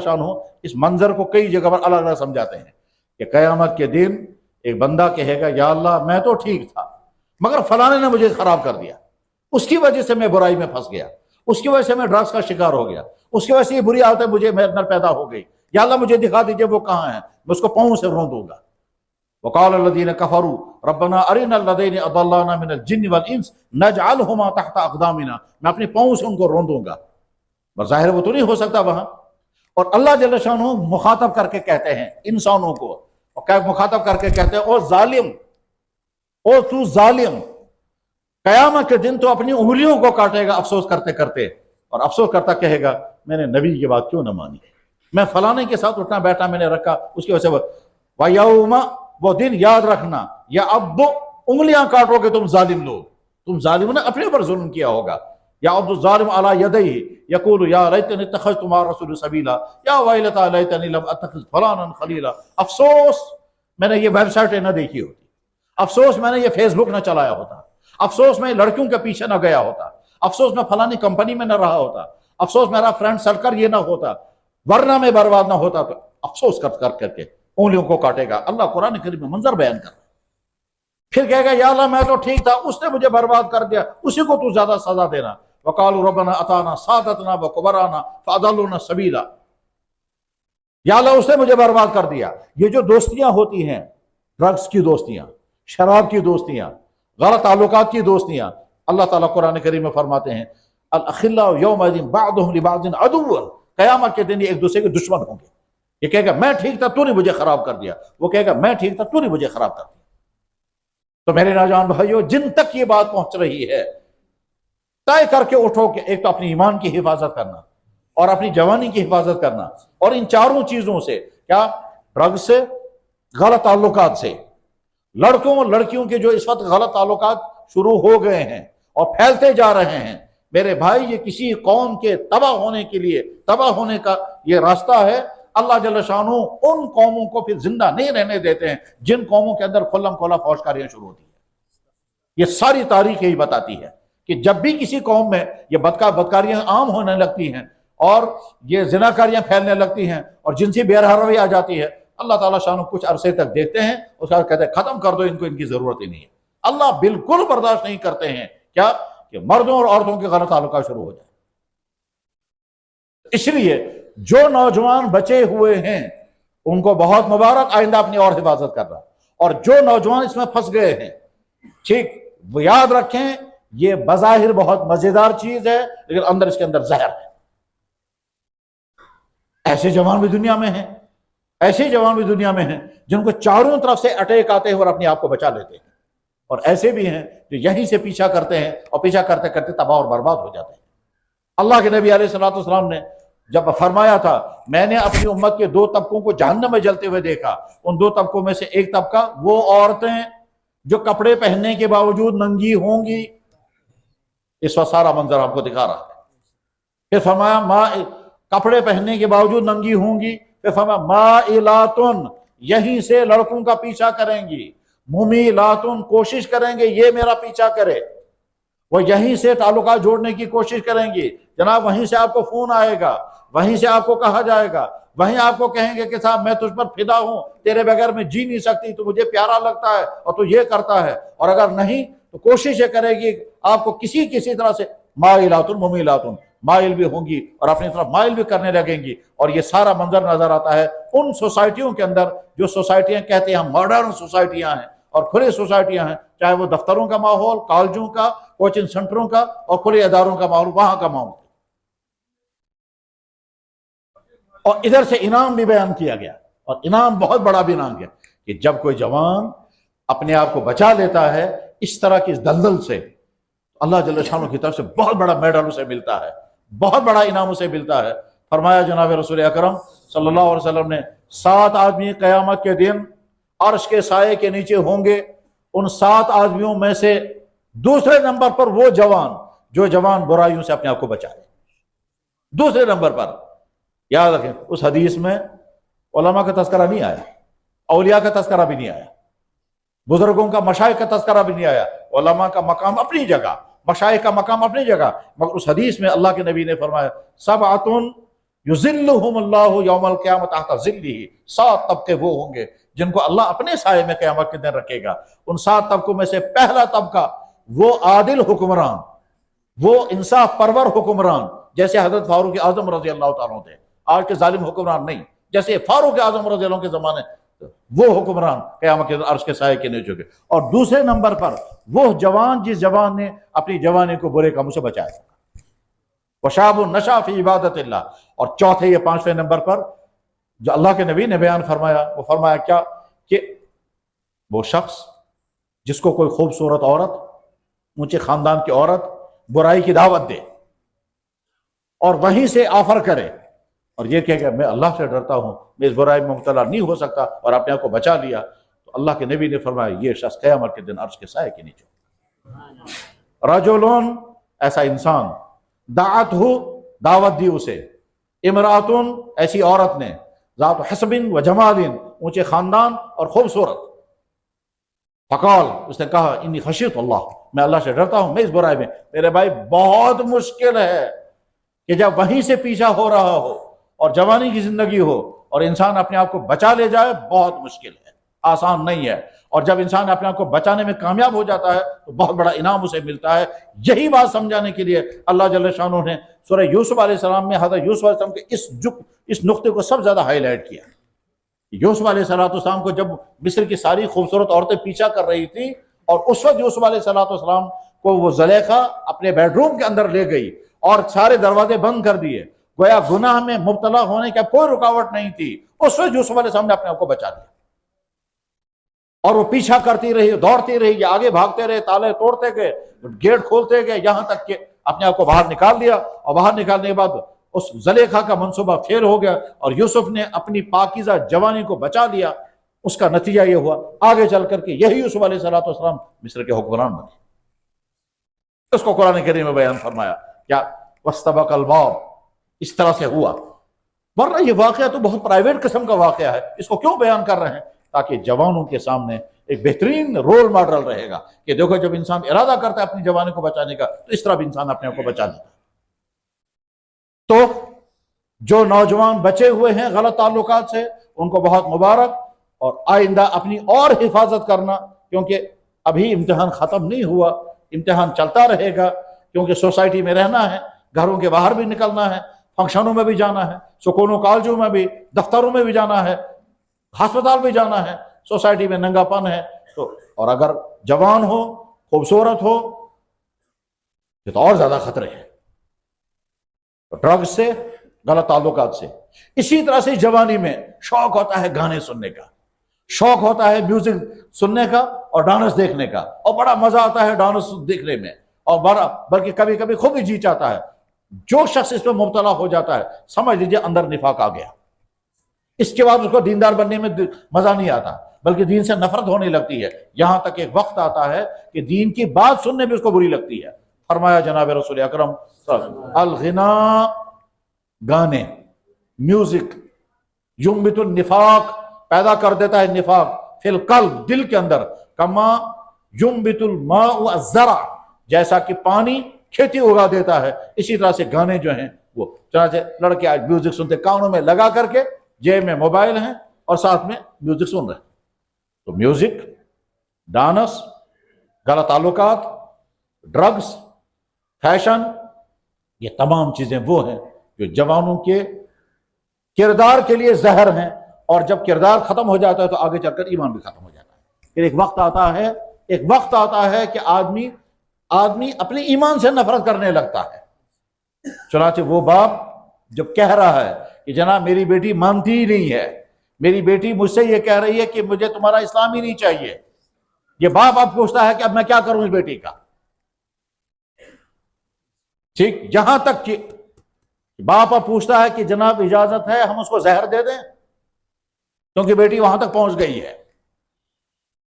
Speaker 1: شان ہو اس منظر کو کئی جگہ پر الگ الگ سمجھاتے ہیں کہ قیامت کے دن ایک بندہ کہے گا یا اللہ میں تو ٹھیک تھا مگر فلانے نے مجھے خراب کر دیا، اس کی وجہ سے میں برائی میں پھنس گیا، اس کی وجہ سے میں ڈرگس کا شکار ہو گیا، اس کی وجہ سے یہ بری عادتیں مجھے میرے اندر پیدا ہو گئی، یا اللہ مجھے دکھا دیجئے وہ کہاں ہیں، میں اس کو پاؤں سے روندوں گا۔ وقال الذين كفروا ربنا ارنا الذين اضلنا من الجن والانس نجعلهما تحت اقدامنا، میں اپنے پاؤں سے ان کو روندوں گا، بظاہر وہ تو نہیں ہو سکتا وہاں۔ اور اللہ جل شانہ مخاطب کر کے کہتے ہیں انسانوں کو، اور مخاطب کر کے کہتے ہیں او ظالم، او تو ظالم، قیامت کے دن تو اپنی انگلیوں کو کاٹے گا افسوس کرتے کرتے، اور افسوس کرتا کہے گا میں نے نبی کی بات کیوں نہ مانی، میں فلانے کے ساتھ اٹھنا بیٹھنا میں نے رکھا، اس کی وجہ سے وَيَوْمَ، وہ دن یاد رکھنا، یا اب انگلیاں کاٹو گے تم ظالم لوگ، تم ظالموں نے اپنے اوپر ظلم کیا ہوگا، یا عبد الظالم علی یدیہ یقول یا لیتنی اتخذت مع الرسول سبیلا یا ویلتی لیتنی لم اتخذ فلانا خلیلا، افسوس میں نے یہ ویب سائٹیں نہ دیکھی ہوتی، افسوس میں نے یہ فیس بک نہ چلایا ہوتا، افسوس میں لڑکیوں کے پیچھے نہ گیا ہوتا، افسوس میں فلانی کمپنی میں نہ رہا ہوتا، افسوس میرا فرینڈ سرکل یہ نہ ہوتا، ورنہ میں برباد نہ ہوتا۔ تو افسوس کر کے انگلیوں کو کاٹے گا۔ اللہ قرآن کریم میں منظر بیان کر رہا ہے، پھر کہے گا یا اللہ میں تو ٹھیک تھا، اس نے مجھے برباد کر دیا، اسی کو تو زیادہ سزا دینا۔ وقالوا ربنا اطعنا سادتنا وكبرانا فاضلونا السبيلا، یا اللہ اس نے مجھے برباد کر دیا۔ یہ جو دوستیاں ہوتی ہیں، ڈرگس کی دوستیاں، شراب کی دوستیاں، غلط تعلقات کی دوستیاں، اللہ تعالیٰ قرآن کریم میں فرماتے ہیں الاخلاء یومئذ بعضهم لبعض عدو، قیامت کے دن یہ ایک دوسرے کے دشمن ہوں گے۔ یہ کہے گا میں ٹھیک تھا تو نے مجھے خراب کر دیا، وہ کہے گا میں ٹھیک تھا تو نے مجھے خراب کر دیا۔ تو میرے نوجوان بھائیو، جن تک یہ بات پہنچ رہی ہے، طے کر کے اٹھو کہ ایک تو اپنی ایمان کی حفاظت کرنا، اور اپنی جوانی کی حفاظت کرنا، اور ان چاروں چیزوں سے، کیا؟ ڈرگ سے، غلط تعلقات سے، لڑکوں اور لڑکیوں کے جو اس وقت غلط تعلقات شروع ہو گئے ہیں اور پھیلتے جا رہے ہیں، میرے بھائی یہ کسی قوم کے تباہ ہونے کے لیے، تباہ ہونے کا یہ راستہ ہے۔ اللہ جل شانہ ان قوموں کو پھر زندہ نہیں رہنے دیتے ہیں جن قوموں کے اندر کھلم کھلا فحشکاریاں شروع ہوتی ہیں۔ یہ ساری تاریخ یہی بتاتی ہے کہ جب بھی کسی قوم میں یہ بدکاریاں عام ہونے لگتی ہیں اور یہ زناکاریاں پھیلنے لگتی ہیں اور جنسی بے روی آ جاتی ہے، اللہ تعالیٰ شانہ کچھ عرصے تک دیکھتے ہیں، اس کے بعد کہتے ہیں ختم کر دو ان کو، ان کی ضرورت ہی نہیں ہے۔ اللہ بالکل برداشت نہیں کرتے ہیں کیا کہ مردوں اور عورتوں کے غلط تعلقات شروع ہو جائیں۔ اس لیے جو نوجوان بچے ہوئے ہیں ان کو بہت مبارک، آئندہ اپنی اور حفاظت کرنا، اور جو نوجوان اس میں پھنس گئے ہیں، ٹھیک، وہ یاد رکھیں یہ بظاہر بہت مزیدار چیز ہے لیکن اندر اس کے اندر زہر ہے۔ ایسے جوان بھی دنیا میں ہیں، ایسے جوان بھی دنیا میں ہیں جن کو چاروں طرف سے اٹیک آتے ہیں اور اپنے آپ کو بچا لیتے ہیں، اور ایسے بھی ہیں جو یہیں سے پیچھا کرتے ہیں اور پیچھا کرتے کرتے تباہ اور برباد ہو جاتے ہیں۔ اللہ کے نبی علیہ الصلوۃ والسلام نے جب فرمایا تھا میں نے اپنی امت کے دو طبقوں کو جہنم میں جلتے ہوئے دیکھا، ان دو طبقوں میں سے ایک طبقہ وہ عورتیں جو کپڑے پہننے کے باوجود ننگی ہوں گی، اس وقت سارا منظر آپ کو دکھا رہا ہے۔ پھر فرمایا کپڑے پہننے کے باوجود ننگی ہوں گی، پھر فرمایا مائلاتن، یہیں سے لڑکوں کا پیچھا کریں گی، ممیلاتن، کوشش کریں گے یہ میرا پیچھا کرے، وہ یہیں سے تعلقات جوڑنے کی کوشش کریں گی، جناب وہیں سے آپ کو فون آئے گا، وہیں سے آپ کو کہا جائے گا، وہیں آپ کو کہیں گے کہ صاحب میں تجھ پر فدا ہوں، تیرے بغیر میں جی نہیں سکتی، تو مجھے پیارا لگتا ہے اور تو یہ کرتا ہے، اور اگر نہیں تو کوشش یہ کرے گی آپ کو کسی طرح سے مائلات ممیلات مائل بھی ہوں گی اور اپنی طرف مائل بھی کرنے لگیں گی. اور یہ سارا منظر نظر آتا ہے ان سوسائٹیوں کے اندر جو سوسائٹیاں کہتے ہیں ہم ماڈرن سوسائٹیاں ہیں اور کھلی سوسائٹیاں ہیں, چاہے وہ دفتروں کا ماحول, کالجوں کا, کوچنگ سینٹروں کا اور کھلے اداروں کا ماحول, وہاں کا ماحول. اور ادھر سے انعام بھی بیان کیا گیا, اور انعام بہت بڑا بھی انعام کیا کہ جب کوئی جوان اپنے آپ کو بچا لیتا ہے اس طرح کی دلدل سے, اللہ جل شانہ کی طرف سے بہت بڑا میڈل اسے ملتا ہے, بہت بڑا انعام اسے ملتا ہے. فرمایا جناب رسول اکرم صلی اللہ علیہ وسلم نے 7 آدمی قیامت کے دن عرش کے سائے کے نیچے ہوں گے. ان 7 آدمیوں میں سے دوسرے نمبر پر وہ جوان جو جوان برائیوں سے اپنے آپ کو بچائے. دوسرے نمبر پر, یاد رکھیں اس حدیث میں علماء کا تذکرہ نہیں آیا, اولیاء کا تذکرہ بھی نہیں آیا, بزرگوں کا مشائخ کا تذکرہ بھی نہیں آیا. علماء کا مقام اپنی جگہ, مشائخ کا مقام اپنی جگہ, مگر اس حدیث میں اللہ کے نبی نے فرمایا 7 یظلہم اللہ یوم القیامۃ تحت ظلہ, 7 طبقے وہ ہوں گے جن کو اللہ اپنے سائے میں قیامت کے دن رکھے گا. ان 7 طبقوں میں سے پہلا طبقہ وہ عادل حکمران, وہ انصاف پرور حکمران, جیسے حضرت فاروق اعظم رضی اللہ تعالیٰ تھے. آج کے ظالم حکمران نہیں, جیسے فاروق اعظم رضی اللہ کے زمانے وہ حکمران قیامت کے دن عرش کے سائے کے نیچے گے. اور دوسرے نمبر پر وہ جوان جس جوان نے اپنی جوانی کو برے کاموں سے بچایا, وشاب نشا فی عبادت اللہ. اور چوتھے یا 5ویں نمبر پر جو اللہ کے نبی نے بیان فرمایا, وہ فرمایا کیا کہ وہ شخص جس کو کوئی خوبصورت عورت, اونچے خاندان کی عورت برائی کی دعوت دے اور وہیں سے آفر کرے اور یہ کہے کہ میں اللہ سے ڈرتا ہوں, میں اس برائی میں مبتلا نہیں ہو سکتا, اور اپنے آپ کو بچا لیا, تو اللہ کے نبی نے فرمایا یہ شخص قیامت کے دن عرش کے سائے کے نیچے. رجلون, ایسا انسان, دعت ہو, دعوت دی اسے, امراتن, ایسی عورت نے, ذات حسب و جمال, اونچے خاندان اور خوبصورت, فقال, اس نے کہا انی خشیت اللہ, میں اللہ سے ڈرتا ہوں, میں اس برائی میں. میرے بھائی بہت مشکل ہے کہ جب وہیں سے پیچھا ہو رہا ہو اور جوانی کی زندگی ہو اور انسان اپنے آپ کو بچا لے جائے, بہت مشکل ہے, آسان نہیں ہے. اور جب انسان اپنے آپ کو بچانے میں کامیاب ہو جاتا ہے تو بہت بڑا انعام اسے ملتا ہے. یہی بات سمجھانے کے لیے اللہ جل شانہ نے سورہ یوسف علیہ السلام میں حضرت یوسف علیہ السلام کے اس نقطے کو سب زیادہ ہائی لائٹ کیا. یوسف علیہ السلام کو جب مصر کی ساری خوبصورت عورتیں پیچھا کر رہی تھی, اور اس وقت یوسف علیہ السلام کو وہ زلیخا اپنے بیڈ روم کے اندر لے گئی اور سارے دروازے بند کر دیے, گویا گناہ میں مبتلا ہونے کا کوئی رکاوٹ نہیں تھی. اس وقت یوسف علیہ السلام نے اپنے آپ کو بچا لیا, اور وہ پیچھا کرتی رہی, دوڑتی رہی, آگے بھاگتے رہے, تالے توڑتے گئے, گیٹ کھولتے گئے, یہاں تک کہ اپنے آپ کو باہر نکال دیا. اور باہر نکالنے کے بعد اس زلیخا کا منصوبہ فیل ہو گیا اور یوسف نے اپنی پاکیزہ جوانی کو بچا لیا. اس کا نتیجہ یہ ہوا آگے چل کر کے یہی یوسف علیہ السلام مصر کے حکمران بنے. اس کو قرآن کریم میں بیان فرمایا کیا واستبق الباب, اس طرح سے ہوا. ورنہ یہ واقعہ تو بہت پرائیویٹ قسم کا واقعہ ہے, اس کو کیوں بیان کر رہے ہیں؟ تاکہ جوانوں کے سامنے ایک بہترین رول ماڈل رہے گا کہ دیکھو جب انسان ارادہ کرتا ہے اپنی جوانی کو بچانے کا تو اس طرح بھی انسان اپنے آپ کو بچا لیتا ہے. تو جو نوجوان بچے ہوئے ہیں غلط تعلقات سے ان کو بہت مبارک, اور آئندہ اپنی اور حفاظت کرنا, کیونکہ ابھی امتحان ختم نہیں ہوا, امتحان چلتا رہے گا, کیونکہ سوسائٹی میں رہنا ہے, گھروں کے باہر بھی نکلنا ہے, فنکشنوں میں بھی جانا ہے, سکولوں کالجوں میں بھی, دفتروں میں بھی جانا ہے, ہسپتال بھی جانا ہے, سوسائٹی میں ننگا پن ہے. تو اور اگر جوان ہو, خوبصورت ہو, یہ تو اور زیادہ خطرے ہیں ڈرگ سے, غلط تعلقات سے. اسی طرح سے جوانی میں شوق ہوتا ہے گانے سننے کا, شوق ہوتا ہے میوزک سننے کا اور ڈانس دیکھنے کا, اور بڑا مزہ آتا ہے ڈانس دیکھنے میں, اور بلکہ کبھی کبھی خود ہی جی چاہتا ہے. جو شخص اس میں مبتلا ہو جاتا ہے سمجھ لیجیے اندر نفاق آ گیا. اس کے بعد اس کو دیندار بننے میں مزہ نہیں آتا, بلکہ دین سے نفرت ہونے لگتی ہے. یہاں تک ایک وقت آتا ہے کہ دین کی بات سننے میں اس کو بری لگتی ہے. فرمایا جناب رسول اکرم الغنا, گانے, میوزک, ینبت النفاق, پیدا کر دیتا ہے نفاق, فی القلب, دل کے اندر, کما ینبت الماء الزرع, جیسا کہ پانی کھیتی اگا دیتا ہے, اسی طرح سے گانے جو ہیں وہ, چنانچہ لڑکے آج میوزک سنتے کانوں میں لگا کر کے, جیب میں موبائل ہیں اور ساتھ میں میوزک سن رہے ہیں. تو میوزک, ڈانس, غلط تعلقات، ڈرگس، فیشن، یہ تمام چیزیں وہ ہیں جو جوانوں کے کردار کے لیے زہر ہیں، اور جب کردار ختم ہو جاتا ہے تو آگے چل کر ایمان بھی ختم ہو جاتا ہے۔ پھر ایک وقت آتا ہے کہ آدمی اپنے ایمان سے نفرت کرنے لگتا ہے۔ چنانچہ وہ باپ جب کہہ رہا ہے کہ جناب میری بیٹی مانتی ہی نہیں ہے، میری بیٹی مجھ سے یہ کہہ رہی ہے کہ مجھے تمہارا اسلام ہی نہیں چاہیے، یہ باپ اب پوچھتا ہے کہ اب میں کیا کروں اس بیٹی کا؟ ٹھیک، یہاں تک کہ باپ اب پوچھتا ہے کہ جناب اجازت ہے ہم اس کو زہر دے دیں، کیونکہ بیٹی وہاں تک پہنچ گئی ہے۔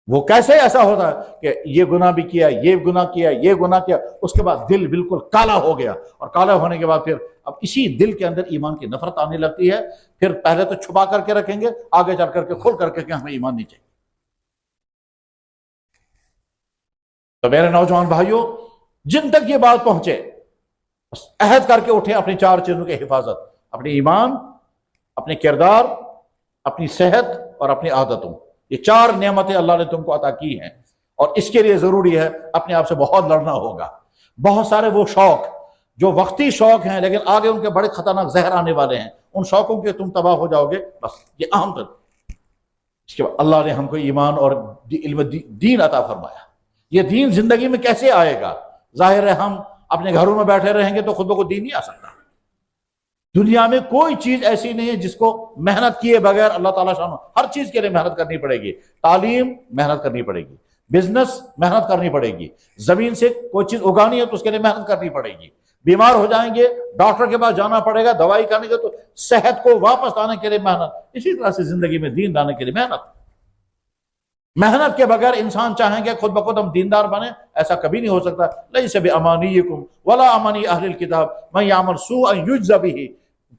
Speaker 1: وہ کیسے ایسا ہوتا ہے کہ یہ گناہ بھی کیا، یہ گناہ کیا، یہ گناہ کیا، اس کے بعد دل بالکل کالا ہو گیا، اور کالا ہونے کے بعد پھر اب اسی دل کے اندر ایمان کی نفرت آنے لگتی ہے۔ پھر پہلے تو چھپا کر کے رکھیں گے، آگے چل کر کے کھول کر کے کہ ہمیں ایمان نہیں چاہیے۔ تو میرے نوجوان بھائیوں، جن تک یہ بات پہنچے عہد کر کے اٹھیں اپنی چار چیزوں کی حفاظت، اپنی ایمان، اپنے کردار، اپنی صحت اور اپنی عادتوں۔ یہ چار نعمتیں اللہ نے تم کو عطا کی ہیں، اور اس کے لیے ضروری ہے اپنے آپ سے بہت لڑنا ہوگا۔ بہت سارے وہ شوق جو وقتی شوق ہیں لیکن آگے ان کے بڑے خطرناک زہر آنے والے ہیں، ان شوقوں کے تم تباہ ہو جاؤ گے، بس یہ اہم تر۔ اس کے بعد اللہ نے ہم کو ایمان اور علم دین عطا فرمایا۔ یہ دین زندگی میں کیسے آئے گا؟ ظاہر ہے ہم اپنے گھروں میں بیٹھے رہیں گے تو خود بخود دین نہیں آ سکتا۔ دنیا میں کوئی چیز ایسی نہیں ہے جس کو محنت کیے بغیر اللہ تعالیٰ شان، ہر چیز کے لیے محنت کرنی پڑے گی۔ تعلیم محنت کرنی پڑے گی، بزنس محنت کرنی پڑے گی، زمین سے کوئی چیز اگانی ہے تو اس کے لیے محنت کرنی پڑے گی، بیمار ہو جائیں گے ڈاکٹر کے پاس جانا پڑے گا، دوائی کرنے کے، تو صحت کو واپس لانے کے لیے محنت۔ اسی طرح سے زندگی میں دین لانے کے لیے محنت کے بغیر انسان چاہیں گے خود بخود ہم دیندار بنیں، ایسا کبھی نہیں ہو سکتا۔ لیس بامانیکم ولا امانی اہل الکتاب من یعمل سوءا یجز بہ۔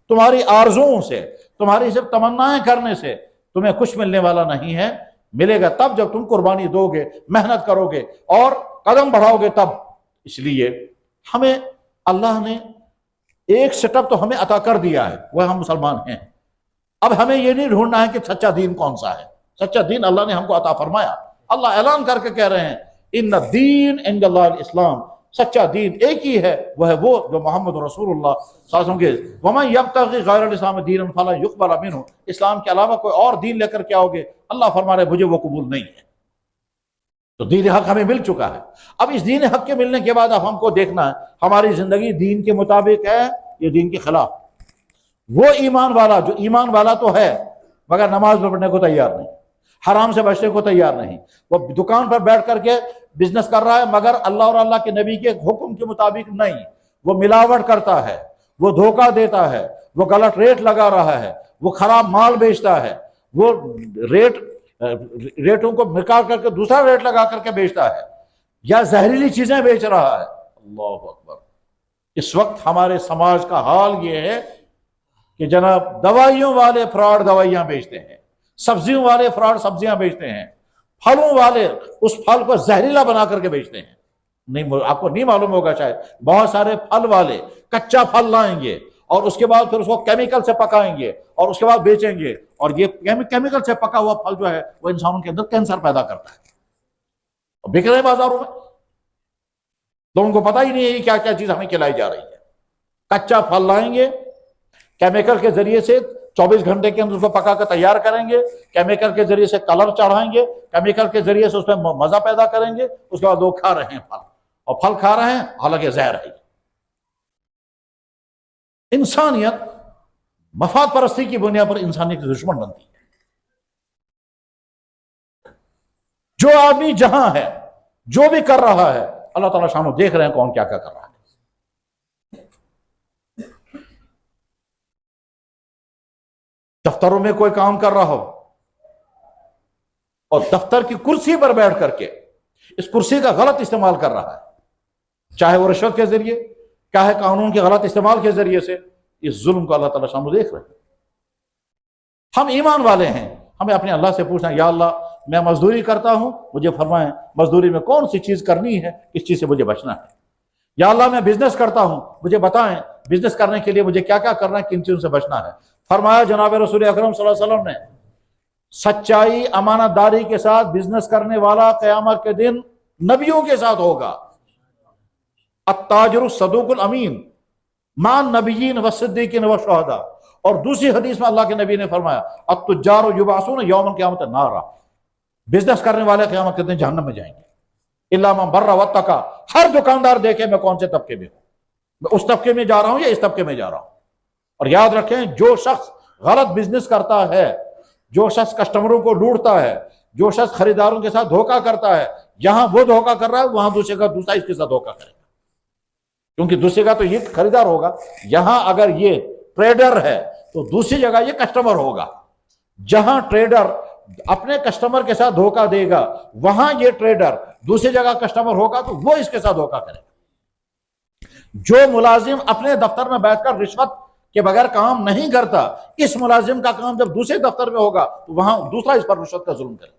Speaker 1: تمہاری آرزوؤں سے، تمہاری صرف تمنائیں کرنے سے تمہیں کچھ ملنے والا نہیں ہے، ملے گا تب جب تم قربانی دو گے، محنت کرو گے اور قدم بڑھاؤ گے تب۔ اس لیے ہمیں اللہ نے ایک سٹپ تو ہمیں عطا کر دیا ہے، وہ ہم مسلمان ہیں۔ اب ہمیں یہ نہیں ڈھونڈنا ہے کہ سچا دین کون سا ہے۔ سچا دین اللہ نے ہم کو عطا فرمایا۔ اللہ اعلان کر کے کہہ رہے ہیں ان الدین عند اللہ الاسلام، سچا دین ایک ہی ہے، وہ ہے وہ جو محمد رسول اللہ صلی اللہ علیہ وسلم کے وَمَن يَبْتَغِ غَيْرَ الْإِسْلَامِ دِينًا فَلَا يُقْبَلَ مِنْهُ۔ اسلام کے علاوہ کوئی اور دین لے کر کے آؤ گے، اللہ فرما رہے مجھے وہ قبول نہیں ہے۔ تو دین حق ہمیں مل چکا ہے۔ اب اس دین حق کے ملنے کے بعد اب ہم کو دیکھنا ہے ہماری زندگی دین کے مطابق ہے یا دین کے خلاف۔ وہ ایمان والا جو ایمان والا تو ہے مگر نماز میں پڑھنے کو تیار نہیں، حرام سے بچنے کو تیار نہیں، وہ دکان پر بیٹھ کر کے بزنس کر رہا ہے مگر اللہ اور اللہ کے نبی کے حکم کے مطابق نہیں، وہ ملاوٹ کرتا ہے، وہ دھوکہ دیتا ہے، وہ غلط ریٹ لگا رہا ہے، وہ خراب مال بیچتا ہے، وہ ریٹوں کو نکال کر کے دوسرا ریٹ لگا کر کے بیچتا ہے، یا زہریلی چیزیں بیچ رہا ہے۔ اللہ اکبر۔ اس وقت ہمارے سماج کا حال یہ ہے کہ جناب دوائیوں والے فراڈ دوائیاں بیچتے ہیں، سبزیوں والے فراڈ سبزیاں بیچتے ہیں، پھلوں والے اس پھل کو زہریلا بنا کر کے بیچتے ہیں۔ نہیں، آپ کو نہیں معلوم ہوگا شاید، بہت سارے پھل والے کچا پھل لائیں گے اور اس کے بعد پھر اس کو کیمیکل سے پکائیں گے اور اس کے بعد بیچیں گے، اور یہ کیمیکل سے پکا ہوا پھل جو ہے وہ انسانوں کے اندر کینسر پیدا کرتا ہے، بک رہے ہیں بازاروں میں، لوگوں کو پتہ ہی نہیں ہے یہ کیا کیا چیز ہمیں کھلائی جا رہی ہے۔ کچا پھل لائیں گے، کیمیکل کے ذریعے سے 24 گھنٹے کے اندر اس کو پکا کر تیار کریں گے، کیمیکل کے ذریعے سے کلر چڑھائیں گے، کیمیکل کے ذریعے سے اس میں مزہ پیدا کریں گے، اس کے بعد لوگ کھا رہے ہیں پھل، اور پھل کھا رہے ہیں حالانکہ زہر ہے۔ انسانیت مفاد پرستی کی بنیاد پر انسانیت کی دشمن بنتی ہے۔ جو آدمی جہاں ہے، جو بھی کر رہا ہے، اللہ تعالیٰ شانو دیکھ رہے ہیں کون کیا کیا کر رہا ہے۔ دفتروں میں کوئی کام کر رہا ہو اور دفتر کی کرسی پر بیٹھ کر کے اس کرسی کا غلط استعمال کر رہا ہے، چاہے وہ رشوت کے ذریعے، چاہے قانون کے غلط استعمال کے ذریعے سے، اس ظلم کو اللہ تعالیٰ شامل دیکھ رہے ہیں۔ ہم ایمان والے ہیں، ہمیں اپنے اللہ سے پوچھنا ہے یا اللہ میں مزدوری کرتا ہوں، مجھے فرمائیں مزدوری میں کون سی چیز کرنی ہے، کس چیز سے مجھے بچنا ہے۔ یا اللہ میں بزنس کرتا ہوں، مجھے بتائیں بزنس کرنے کے لیے مجھے کیا کیا کرنا ہے، کن چیزوں سے بچنا ہے۔ فرمایا جناب رسول اکرم صلی اللہ علیہ وسلم نے، سچائی امانت داری کے ساتھ بزنس کرنے والا قیامت کے دن نبیوں کے ساتھ ہوگا. التاجر الصدوق الامین مع النبیین والصدیقین والشہداء. اور دوسری حدیث میں اللہ کے نبی نے فرمایا التجار یبعثون یوم القیامت نارا. بزنس کرنے والے قیامت کے دن جہنم میں جائیں گے. الا من بر واتقى. ہر دکاندار دیکھے میں کون سے طبقے میں ہوں, میں اس طبقے میں جا رہا ہوں یا اس طبقے میں جا رہا ہوں. اور یاد رکھیں, جو شخص غلط بزنس کرتا ہے, جو شخص کسٹمروں کو لوٹتا ہے, جو شخص خریداروں کے ساتھ دھوکہ کرتا ہے, جہاں وہ دھوکہ کر رہا ہے وہاں دوسرے کا دوسرا اس کے ساتھ دھوکہ کرے گا, کیونکہ دوسرے کا تو یہ خریدار ہوگا. یہاں اگر یہ ٹریڈر ہے تو دوسری جگہ یہ کسٹمر ہوگا. جہاں ٹریڈر اپنے کسٹمر کے ساتھ دھوکہ دے گا وہاں یہ ٹریڈر دوسری جگہ کسٹمر ہوگا تو وہ اس کے ساتھ دھوکہ کرے گا. جو ملازم اپنے دفتر میں بیٹھ کر رشوت کے بغیر کام نہیں کرتا, اس ملازم کا کام جب دوسرے دفتر میں ہوگا تو وہاں دوسرا اس پر رشوت کا ظلم کرے گا.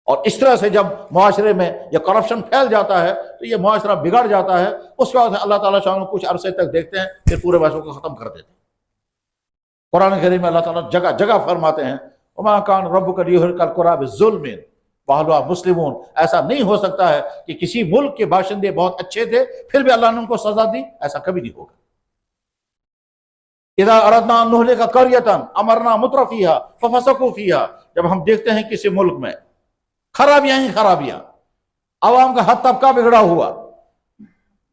Speaker 1: اور اس طرح سے جب معاشرے میں یہ کرپشن پھیل جاتا ہے تو یہ معاشرہ بگڑ جاتا ہے. اس کے بعد اللہ تعالیٰ شاہ کچھ عرصے تک دیکھتے ہیں پھر پورے معاشرے کو ختم کر دیتے ہیں. قرآن کریم میں اللہ تعالیٰ جگہ جگہ فرماتے ہیں وما کان ربک لیہلک القری بظلم واہلھا مصلحون. ایسا نہیں ہو سکتا ہے کہ کسی ملک کے باشندے بہت اچھے تھے پھر بھی اللہ نے ان کو سزا دی, ایسا کبھی نہیں ہوگا. اذا اردنا ان نہلک قریۃ امرنا مترفیہا ففسقوا فیہا. جب ہم دیکھتے ہیں کسی ملک میں خرابیاں ہی خرابیاں, عوام کا ہر طبقہ بگڑا ہوا,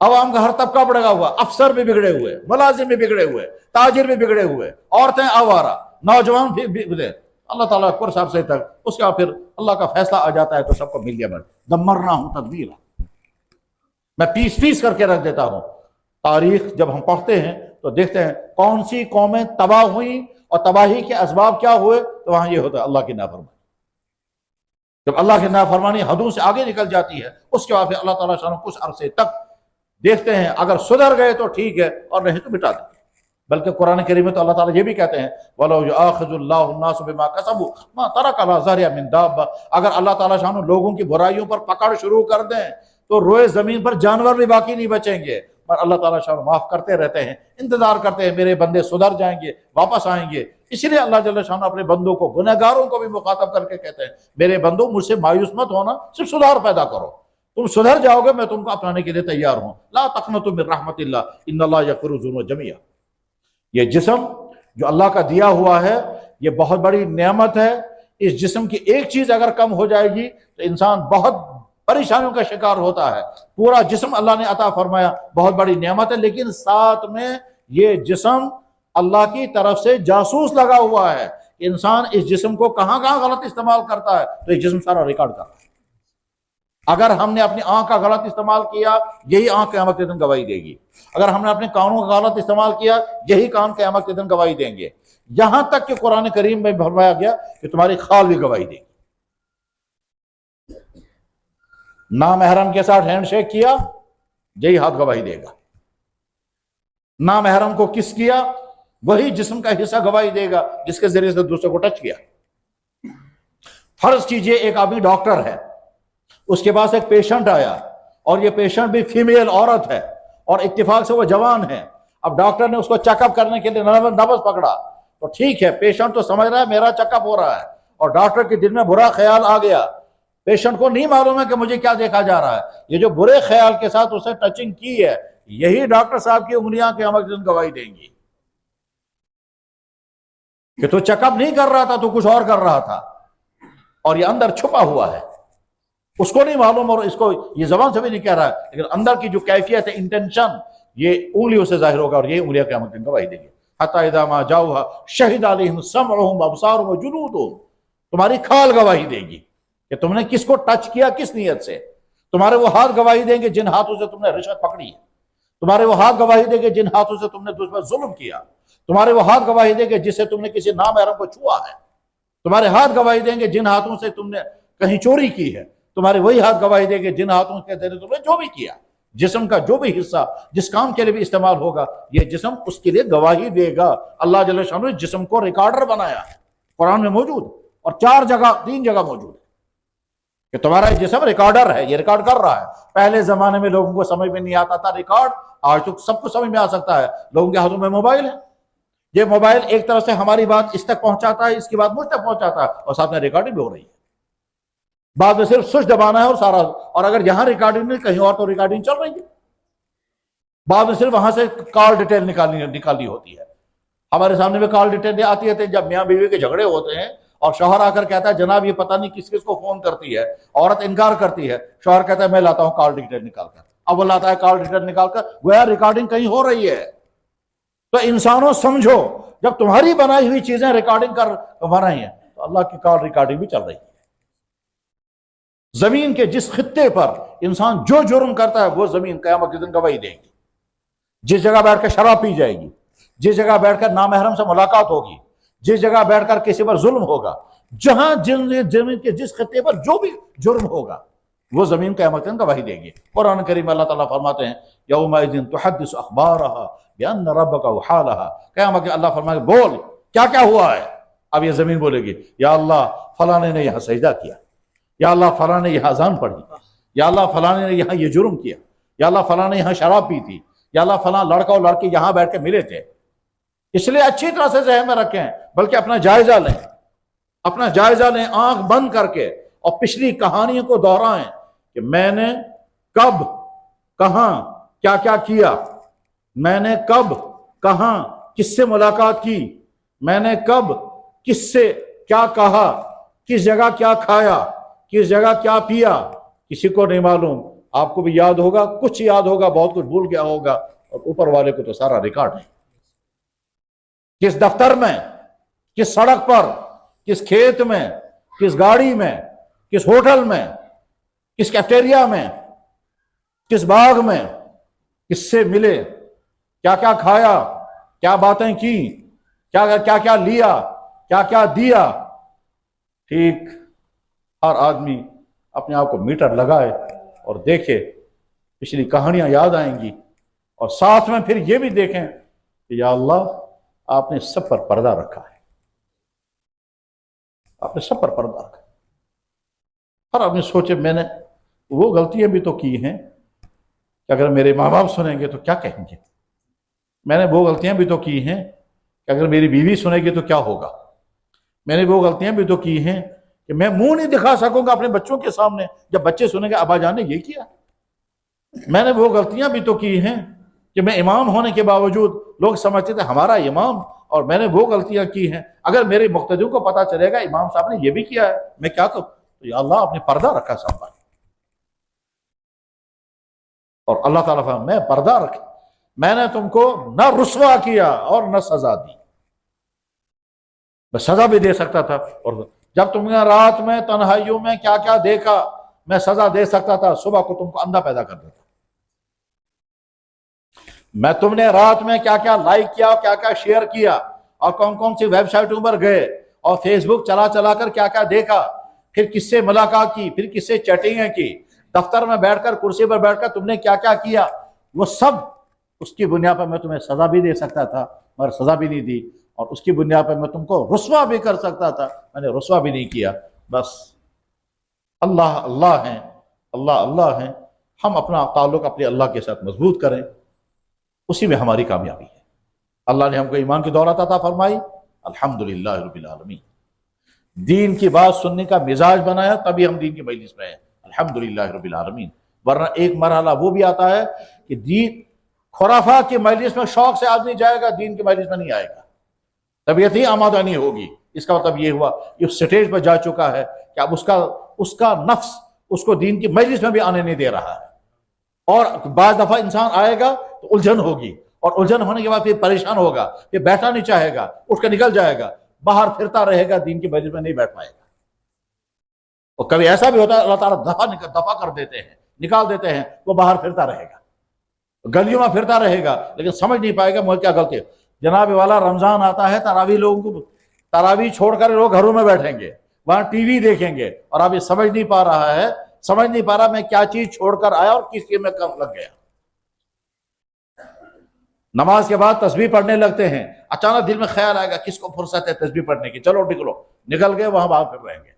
Speaker 1: عوام کا ہر طبقہ بگڑا ہوا, افسر بھی بگڑے ہوئے, ملازم بھی بگڑے ہوئے, تاجر بھی بگڑے ہوئے, عورتیں آوارہ, نوجوان بھی بگڑے, اللہ تعالیٰ پر سب سے تک اس کا پھر اللہ کا فیصلہ آ جاتا ہے تو سب کو مل گیا. میں دمرنا ہوں تدبیرا, میں پیس پیس کر کے رکھ دیتا ہوں. تاریخ جب ہم پڑھتے ہیں تو دیکھتے ہیں کون سی قومیں تباہ ہوئیں اور تباہی کے اسباب کیا ہوئے, تو وہاں یہ ہوتا ہے اللہ کی نافرمانی. جب اللہ کی نافرمانی حدوں سے آگے نکل جاتی ہے اس کے بعد پھر اللہ تعالیٰ شان کچھ عرصے تک دیکھتے ہیں, اگر سدھر گئے تو ٹھیک ہے اور نہیں تو مٹا دیں. بلکہ قرآن کریم میں تو اللہ تعالیٰ یہ بھی کہتے ہیں وَلَوْ يُؤَاخِذُ اللَّهُ النَّاسَ بِمَا كَسَبُوا مَا تَرَكَ عَلَىٰ ظَهْرِهَا مِن دَابَّةٍ. اگر اللہ تعالیٰ شان لوگوں کی برائیوں پر پکڑ شروع کر دیں تو روئے زمین پر جانور بھی باقی نہیں بچیں گے. پر اللہ تعالیٰ شان معاف کرتے رہتے ہیں, انتظار کرتے ہیں میرے بندے سدھر جائیں گے, واپس آئیں گے. اسی لیے اللہ جل شان اپنے بندوں کو, گنہگاروں کو بھی مخاطب کر کے کہتے ہیں میرے بندوں مجھ سے مایوس مت ہونا, صرف سدھار پیدا کرو. تم سدھر جاؤ گے میں تم کو اپنانے کے لیے تیار ہوں. لا تقنطوا من رحمت اللہ ان اللہ یغفر الذنوب جميعا. یہ جسم جو اللہ کا دیا ہوا ہے یہ بہت بڑی نعمت ہے. اس جسم کی ایک چیز اگر کم ہو جائے گی تو انسان بہت پریشانیوں کا شکار ہوتا ہے. پورا جسم اللہ نے عطا فرمایا, بہت بڑی نعمت ہے, لیکن ساتھ میں یہ جسم اللہ کی طرف سے جاسوس لگا ہوا ہے. انسان اس جسم کو کہاں کہاں غلط استعمال کرتا ہے تو یہ جسم سارا ریکارڈ کرتا ہے. اگر ہم نے اپنی آنکھ کا غلط استعمال کیا یہی آنکھ قیامت کے دن گواہی دے گی. اگر ہم نے اپنے کانوں کا غلط استعمال کیا یہی کان قیامت کے دن گواہی دیں گے. یہاں تک کہ قرآن کریم میں فرمایا گیا کہ تمہاری خال بھی گواہی دے گی. نامحرم کے ساتھ ہینڈ شیک کیا یہی ہاتھ گواہی دے گا. نامحرم کو کس کیا وہی جسم کا حصہ گواہی دے گا جس کے ذریعے سے دوسرے کو ٹچ کیا. فرض کیجئے ایک آدمی ڈاکٹر ہے, اس کے پاس ایک پیشنٹ آیا اور یہ پیشنٹ بھی فیمیل عورت ہے اور اتفاق سے وہ جوان ہے. اب ڈاکٹر نے اس کو چیک اپ کرنے کے لیے نبض پکڑا تو ٹھیک ہے, پیشنٹ تو سمجھ رہا ہے میرا چیک اپ ہو رہا ہے, اور ڈاکٹر کے دل میں برا خیال آ گیا. پیشنٹ کو نہیں معلوم ہے کہ مجھے کیا دیکھا جا رہا ہے. یہ جو برے خیال کے ساتھ اسے ٹچنگ کی ہے یہی ڈاکٹر صاحب کی انگلیاں قیامت کے دن گواہی دیں گی کہ تو چیک اپ نہیں کر رہا تھا, تو کچھ اور کر رہا تھا, اور یہ اندر چھپا ہوا ہے, اس کو نہیں معلوم اور اس کو یہ زبان سے بھی نہیں کہہ رہا ہے, لیکن اندر کی جو کیفیت ہے, انٹینشن, یہ انگلیوں سے ظاہر ہوگا اور یہ انگلیاں قیامت کے دن گواہی دیں گی. حتی اذا ما جاؤها شہد علیہم سمعہم وابصارہم وجلودہم. تمہاری کھال گواہی دے گی کہ تم نے کس کو ٹچ کیا کس نیت سے. تمہارے وہ ہاتھ گواہی دیں گے جن ہاتھوں سے تم نے رشوت پکڑی ہے. تمہارے وہ ہاتھ گواہی دیں گے جن ہاتھوں سے تم نے دوسرے پر ظلم کیا. تمہارے وہ ہاتھ گواہی دیں گے جس سے تم نے کسی نامحرم کو چھوا ہے. تمہارے ہاتھ گواہی دیں گے جن ہاتھوں سے تم نے کہیں چوری کی ہے. تمہارے وہی ہاتھ گواہی دیں گے جن ہاتھوں کے ذریعے تم نے جو بھی کیا. جسم کا جو بھی حصہ جس کام کے لیے بھی استعمال ہوگا یہ جسم اس کے لیے گواہی دے گا. اللہ جل شانہ نے جسم کو ریکارڈر بنایا ہے, قرآن میں موجود, اور 3 جگہ موجود ہے کہ تمہارا یہ جسم ریکارڈر ہے, یہ ریکارڈ کر رہا ہے. پہلے زمانے میں لوگوں کو سمجھ میں نہیں آتا تھا ریکارڈ, آج تو سب کو سمجھ میں آ سکتا ہے. لوگوں کے ہاتھوں میں موبائل ہے, یہ موبائل ایک طرف سے ہماری بات اس تک پہنچاتا ہے, اس کی بات مجھ تک پہنچاتا ہے, اور ساتھ میں ریکارڈنگ بھی ہو رہی ہے. بعد میں صرف سوئچ دبانا ہے اور سارا، اور اگر یہاں ریکارڈنگ نہیں کہیں اور تو ریکارڈنگ چل رہی ہے، بعد میں صرف وہاں سے کال ڈیٹیل نکالنی ہوتی ہے۔ ہمارے سامنے میں کال ڈیٹیل آتی ہے جب میاں بیوی کے جھگڑے ہوتے ہیں اور شوہر آ کر کہتا ہے جناب یہ پتہ نہیں کس کس کو فون کرتی ہے، عورت انکار کرتی ہے، شوہر کہتا ہے میں لاتا ہوں کال ڈیٹیل نکال کر، اب وہ لاتا ہے کال ڈیٹیل نکال کر، گویا ریکارڈنگ کہیں ہو رہی ہے۔ تو انسانوں سمجھو، جب تمہاری بنائی ہوئی چیزیں ریکارڈنگ کر رہی ہیں تو اللہ کی کال ریکارڈنگ بھی چل رہی ہے۔ زمین کے جس خطے پر انسان جو جرم کرتا ہے وہ زمین قیامت کے دن گواہی دے گی۔ جس جگہ بیٹھ کر شراب پی جائے گی، جس جگہ بیٹھ کر نامحرم سے ملاقات ہوگی، جس جگہ بیٹھ کر کسی پر ظلم ہوگا، جہاں زمین کے جس خطے پر جو بھی جرم ہوگا وہ زمین قیامت کے دن گواہی دے گی۔ قرآن کریم اللہ تعالیٰ فرماتے ہیں یومئذ تحدث اخبارها بان ربک اوحی لها، قیامت کے اللہ فرمائے بول کیا کیا ہوا ہے۔ اب یہ زمین بولے گی یا اللہ فلاں نے یہاں سجدہ کیا، یا اللہ فلاں نے یہاں اذان پڑھی، یا اللہ فلاں نے یہاں یہ جرم کیا، یا اللہ فلاں نے یہاں شراب پی تھی، یا اللہ فلاں لڑکا اور لڑکی یہاں بیٹھ کے ملے تھے۔ اس لیے اچھی طرح سے ذہن میں رکھیں، بلکہ اپنا جائزہ لیں، اپنا جائزہ لیں آنکھ بند کر کے، اور پچھلی کہانیوں کو دہرائیں کہ میں نے کب کہاں کیا کیا کیا، میں نے کب کہاں کس سے ملاقات کی، میں نے کب کس سے کیا کہا، کس جگہ کیا کھایا، کس جگہ کیا پیا، کسی کو نہیں معلوم۔ آپ کو بھی یاد ہوگا، کچھ یاد ہوگا، بہت کچھ بھول گیا ہوگا، اور اوپر والے کو تو سارا ریکارڈ ہے۔ کس دفتر میں، کس سڑک پر، کس کھیت میں، کس گاڑی میں، کس ہوٹل میں، کس کیفیٹیریا میں، کس باغ میں، کس سے ملے، کیا کیا کھایا، کیا باتیں کی، کیا کیا کیا لیا، کیا کیا دیا۔ ٹھیک ہر آدمی اپنے آپ کو میٹر لگائے اور دیکھے، پچھلی کہانیاں یاد آئیں گی، اور ساتھ میں پھر یہ بھی دیکھیں کہ یا اللہ آپ نے سب پر پردہ رکھا ہے، آپ نے سب پر پردہ رکھا ہے۔ ہر آدمی سوچے میں نے وہ غلطیاں بھی تو کی ہیں کہ اگر میرے ماں باپ سنیں گے تو کیا کہیں گے، میں نے وہ غلطیاں بھی تو کی ہیں کہ اگر میری بیوی سنے گی تو کیا ہوگا، میں نے وہ غلطیاں بھی تو کی ہیں کہ میں منہ نہیں دکھا سکوں گا اپنے بچوں کے سامنے، جب بچے سنیں گے ابا جان نے یہ کیا۔ میں نے وہ غلطیاں بھی تو کی ہیں کہ میں امام ہونے کے باوجود لوگ سمجھتے تھے ہمارا امام، اور میں نے وہ غلطیاں کی ہیں اگر میرے مقتدیوں کو پتا چلے گا امام صاحب نے یہ بھی کیا ہے میں کیا کروں۔ تو یا اللہ آپ نے پردہ رکھا سب پر، اور اللہ تعالیٰ فرماتا میں پردہ رکھا، میں نے تم کو نہ رسوا کیا اور نہ سزا دی۔ میں سزا بھی دے سکتا تھا، اور جب تم نے رات میں تنہائیوں میں کیا کیا دیکھا میں سزا دے سکتا تھا، صبح کو تم کو اندھا پیدا کر دیتا۔ میں تم نے رات میں کیا کیا لائک کیا، کیا کیا شیئر کیا، اور کون کون سی ویب سائٹوں پر گئے اور فیس بک چلا چلا کر کیا کیا دیکھا، پھر کس سے ملاقات کی، پھر کس سے چیٹنگیں کی، دفتر میں بیٹھ کر کرسی پر بیٹھ کر تم نے کیا کیا کیا، وہ سب اس کی بنیاد پر میں تمہیں سزا بھی دے سکتا تھا مگر سزا بھی نہیں دی، اور اس کی بنیاد پر میں تم کو رسوا بھی کر سکتا تھا، میں نے رسوا بھی نہیں کیا۔ بس اللہ اللہ ہیں، اللہ اللہ ہیں، ہم اپنا تعلق اپنے اللہ کے ساتھ مضبوط کریں، اسی میں ہماری کامیابی ہے۔ اللہ نے ہم کو ایمان کی دولت عطا فرمائی، الحمدللہ رب العالمین، دین کی بات سننے کا مزاج بنایا تبھی ہم دین کی مجلس میں ہیں، الحمدللہ رب العالمین۔ ورنہ ایک مرحلہ وہ بھی آتا ہے کہ دین خرافات کی مجلس میں شوق سے آدمی جائے گا، دین کی مجلس میں نہیں آئے گا، طبیعت ہی آمادہ نہیں ہوگی۔ اس کا مطلب یہ ہوا یہ سٹیج پر جا چکا ہے کہ اب اس کا نفس اس کو دین کی مجلس میں بھی آنے نہیں دے رہا ہے، اور بعض دفعہ انسان آئے گا تو الجھن ہوگی، اور الجھن ہونے کے بعد پھر پریشان ہوگا، پھر بیٹھنا نہیں چاہے گا، اٹھ کے نکل جائے گا، باہر پھرتا رہے گا، دین کی مجلس میں نہیں بیٹھ پائے گا۔ اور کبھی ایسا بھی ہوتا ہے اللہ تعالیٰ دفع کر دیتے ہیں، نکال دیتے ہیں، وہ باہر پھرتا رہے گا، گلیوں میں پھرتا رہے گا، لیکن سمجھ نہیں پائے گا مجھے کیا غلطی ہے۔ جناب والا رمضان آتا ہے، تراویح لوگوں کو تراویح چھوڑ کر لوگ گھروں میں بیٹھیں گے، وہاں ٹی وی دیکھیں گے، اور اب یہ سمجھ نہیں پا رہا ہے، سمجھ نہیں پا رہا میں کیا چیز چھوڑ کر آیا اور کس چیز میں کب لگ گیا۔ نماز کے بعد تسبیح پڑھنے لگتے ہیں، اچانک دل میں خیال آئے گا کس کو فرصت ہے تسبیح پڑھنے کی، چلو نکل گئے، وہاں باہر پھر رہیں گے۔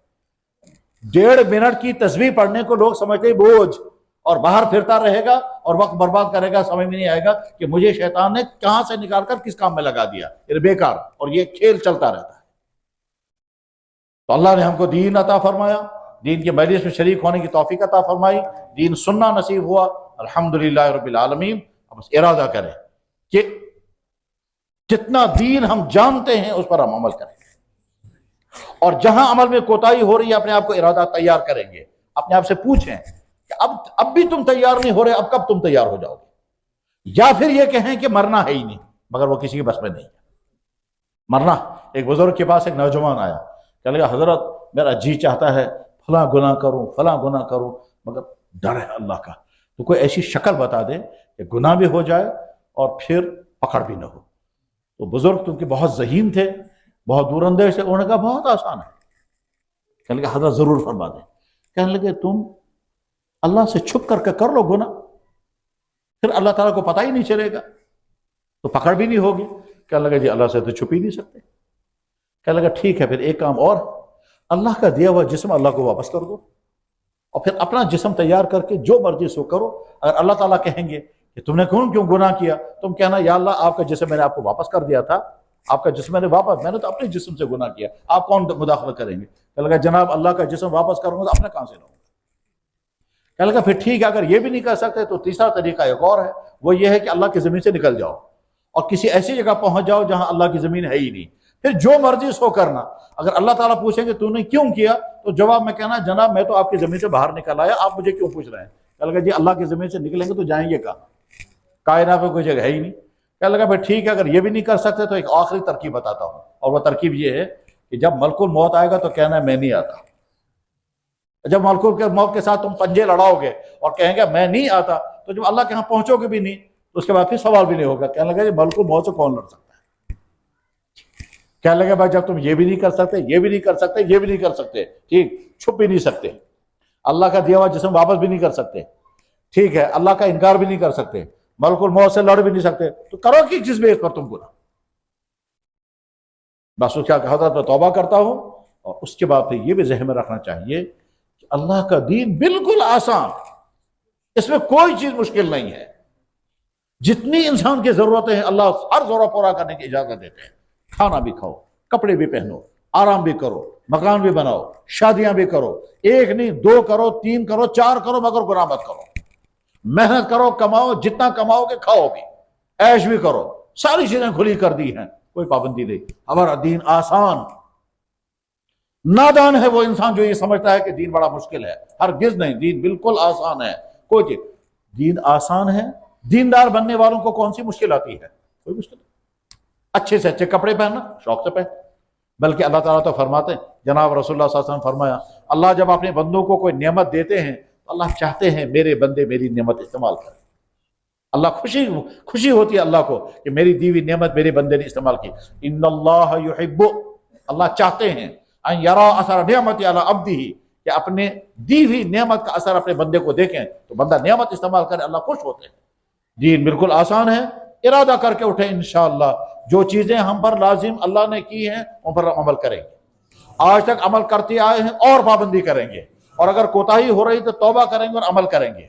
Speaker 1: 1.5 منٹ کی تسبیح پڑھنے کو لوگ سمجھتے ہیں بوجھ، اور باہر پھرتا رہے گا اور وقت برباد کرے گا، سمجھ میں نہیں آئے گا کہ مجھے شیطان نے کہاں سے نکال کر کس کام میں لگا دیا، یہ بیکار، اور یہ کھیل چلتا رہتا ہے۔ تو اللہ نے ہم کو دین عطا فرمایا، دین کی مجلس میں شریک ہونے کی توفیق عطا فرمائی، دین سننا نصیب ہوا، الحمدللہ رب العالمین۔ اب بس ارادہ کریں کہ جتنا دین ہم جانتے ہیں اس پر ہم عمل کریں گے، اور جہاں عمل میں کوتاہی ہو رہی ہے اپنے آپ کو ارادہ تیار کریں گے۔ اپنے آپ سے پوچھیں کہ اب بھی تم تیار نہیں ہو رہے، اب کب تم تیار ہو جاؤ گے؟ یا پھر یہ کہیں کہ مرنا ہے ہی نہیں، مگر وہ کسی کے بس میں نہیں ہے مرنا۔ ایک بزرگ کے پاس ایک نوجوان آیا، کہنے لگا حضرت میرا جی چاہتا ہے فلاں گناہ کروں فلاں گناہ کروں، مگر ڈر ہے اللہ کا، تو کوئی ایسی شکل بتا دے کہ گناہ بھی ہو جائے اور پھر پکڑ بھی نہ ہو۔ تو بزرگ کیونکہ بہت ذہین تھے، بہت دور اندیش تھے، انہوں نے کہا بہت آسان ہے۔ کہنے لگا حضرت ضرور فرما دیں۔ کہنے لگے تم اللہ سے چھپ کر کے کر لو گناہ، پھر اللہ تعالیٰ کو پتہ ہی نہیں چلے گا تو پکڑ بھی نہیں ہوگی۔ کہنے لگا جی اللہ سے تو چھپ ہی نہیں سکتے۔ کہنے لگا ٹھیک ہے، پھر ایک کام اور، اللہ کا دیا ہوا جسم اللہ کو واپس کر دو، اور پھر اپنا جسم تیار کر کے جو مرضی سو کرو۔ اگر اللہ تعالیٰ کہیں گے کہ تم نے کیوں گناہ کیا، تم کہنا یا اللہ آپ کا جسم میں نے آپ کو واپس کر دیا تھا، آپ کا جسم میں نے تو اپنے جسم سے گناہ کیا، آپ کون مداخلت کریں گے؟ کہنے لگا جناب اللہ کا جسم واپس کروں گا تو اپنے کہاں سے لاؤں گا؟ کہنے لگا پھر ٹھیک ہے، اگر یہ بھی نہیں کر سکتے تو تیسرا طریقہ ایک اور ہے، وہ یہ ہے کہ اللہ کی زمین سے نکل جاؤ اور کسی ایسی جگہ پہنچ جاؤ جہاں اللہ کی زمین ہے ہی نہیں، پھر جو مرضی سو کرنا۔ اگر اللہ تعالیٰ پوچھیں کہ تو نے کیوں کیا، تو جواب میں کہنا جناب میں تو آپ کی زمین سے باہر نکل آیا، آپ مجھے کیوں پوچھ رہے ہیں؟ کہنے لگا جی اللہ کی زمین سے نکلیں گے تو جائیں گے کہاں؟ کائنات میں کوئی جگہ ہے ہی نہیں۔ کہنے لگا پھر ٹھیک ہے، اگر یہ بھی نہیں کر سکتے تو ایک آخری ترکیب بتاتا ہوں، اور وہ ترکیب یہ ہے کہ جب ملک الموت آئے گا تو کہنا ہے میں نہیں آتا۔ جب ملک الموت کے ساتھ تم پنجے لڑاؤ گے اور کہیں گے میں نہیں آتا، تو جب اللہ کے ہاں پہنچو گے بھی نہیں تو اس کے بعد پھر سوال بھی نہیں ہوگا۔ کہنے لگا جی ملک الموت سے کون لڑ سکتا ہے؟ کہنے لگا بھائی جب تم یہ بھی نہیں کر سکتے، یہ بھی نہیں کر سکتے، یہ بھی نہیں کر سکتے، ٹھیک، چھپ بھی نہیں سکتے، اللہ کا دیا ہوا جسم واپس بھی نہیں کر سکتے، ٹھیک ہے، اللہ کا انکار بھی نہیں کر سکتے، ملک الموت سے لڑ بھی نہیں سکتے، تو کرو کہ جس بیس پر تم گناہ۔ بس اس کیا حضرت میں توبہ کرتا ہوں، اور اس کے بعد پھر یہ بھی ذہن میں رکھنا چاہیے کہ اللہ کا دین بالکل آسان، اس میں کوئی چیز مشکل نہیں ہے۔ جتنی انسان کی ضرورتیں ہیں اللہ ہر ضرورت پورا کرنے کی اجازت دیتے ہیں۔ کھانا بھی کھاؤ، کپڑے بھی پہنو، آرام بھی کرو، مکان بھی بناؤ، شادیاں بھی کرو، ایک نہیں 2 کرو 3 کرو 4 کرو، مگر گناہ مت کرو۔ محنت کرو، کماؤ، جتنا کماؤ گے کھاؤ بھی، عیش بھی کرو، ساری چیزیں کھلی کر دی ہیں، کوئی پابندی نہیں۔ ہمارا دین آسان۔ نادان ہے وہ انسان جو یہ سمجھتا ہے کہ دین بڑا مشکل ہے، ہرگز نہیں، دین بالکل آسان ہے۔ کوئی چیز دین آسان ہے۔ دیندار بننے والوں کو کون سی مشکل آتی ہے؟ کوئی مشکل نہیں۔ اچھے سے اچھے کپڑے پہننا شوق سے پہن، بلکہ اللہ تعالیٰ تو فرماتے ہیں، جناب رسول اللہ صلی اللہ علیہ وسلم فرمایا، اللہ جب اپنے بندوں کو کوئی نعمت دیتے ہیں تو اللہ چاہتے ہیں میرے بندے میری نعمت استعمال کریں۔ اللہ خوشی ہوتی ہے اللہ کو کہ میری دی ہوئی نعمت میرے بندے نے استعمال کی۔ ان اللہ یحب، اللہ چاہتے ہیں ان یرا اثر نعمت علی عبدہ، کہ اپنے دی ہوئی نعمت کا اثر اپنے بندے کو دیکھیں تو بندہ نعمت استعمال کرے، اللہ خوش ہوتے ہیں۔ دین بالکل آسان ہے، ارادہ کر کے اٹھیں انشاءاللہ جو چیزیں ہم پر لازم اللہ نے کی ہیں ان پر عمل کریں گے، آج تک عمل کرتے آئے ہیں اور پابندی کریں گے، اور اگر کوتاہی ہو رہی تو توبہ کریں گے اور عمل کریں گے،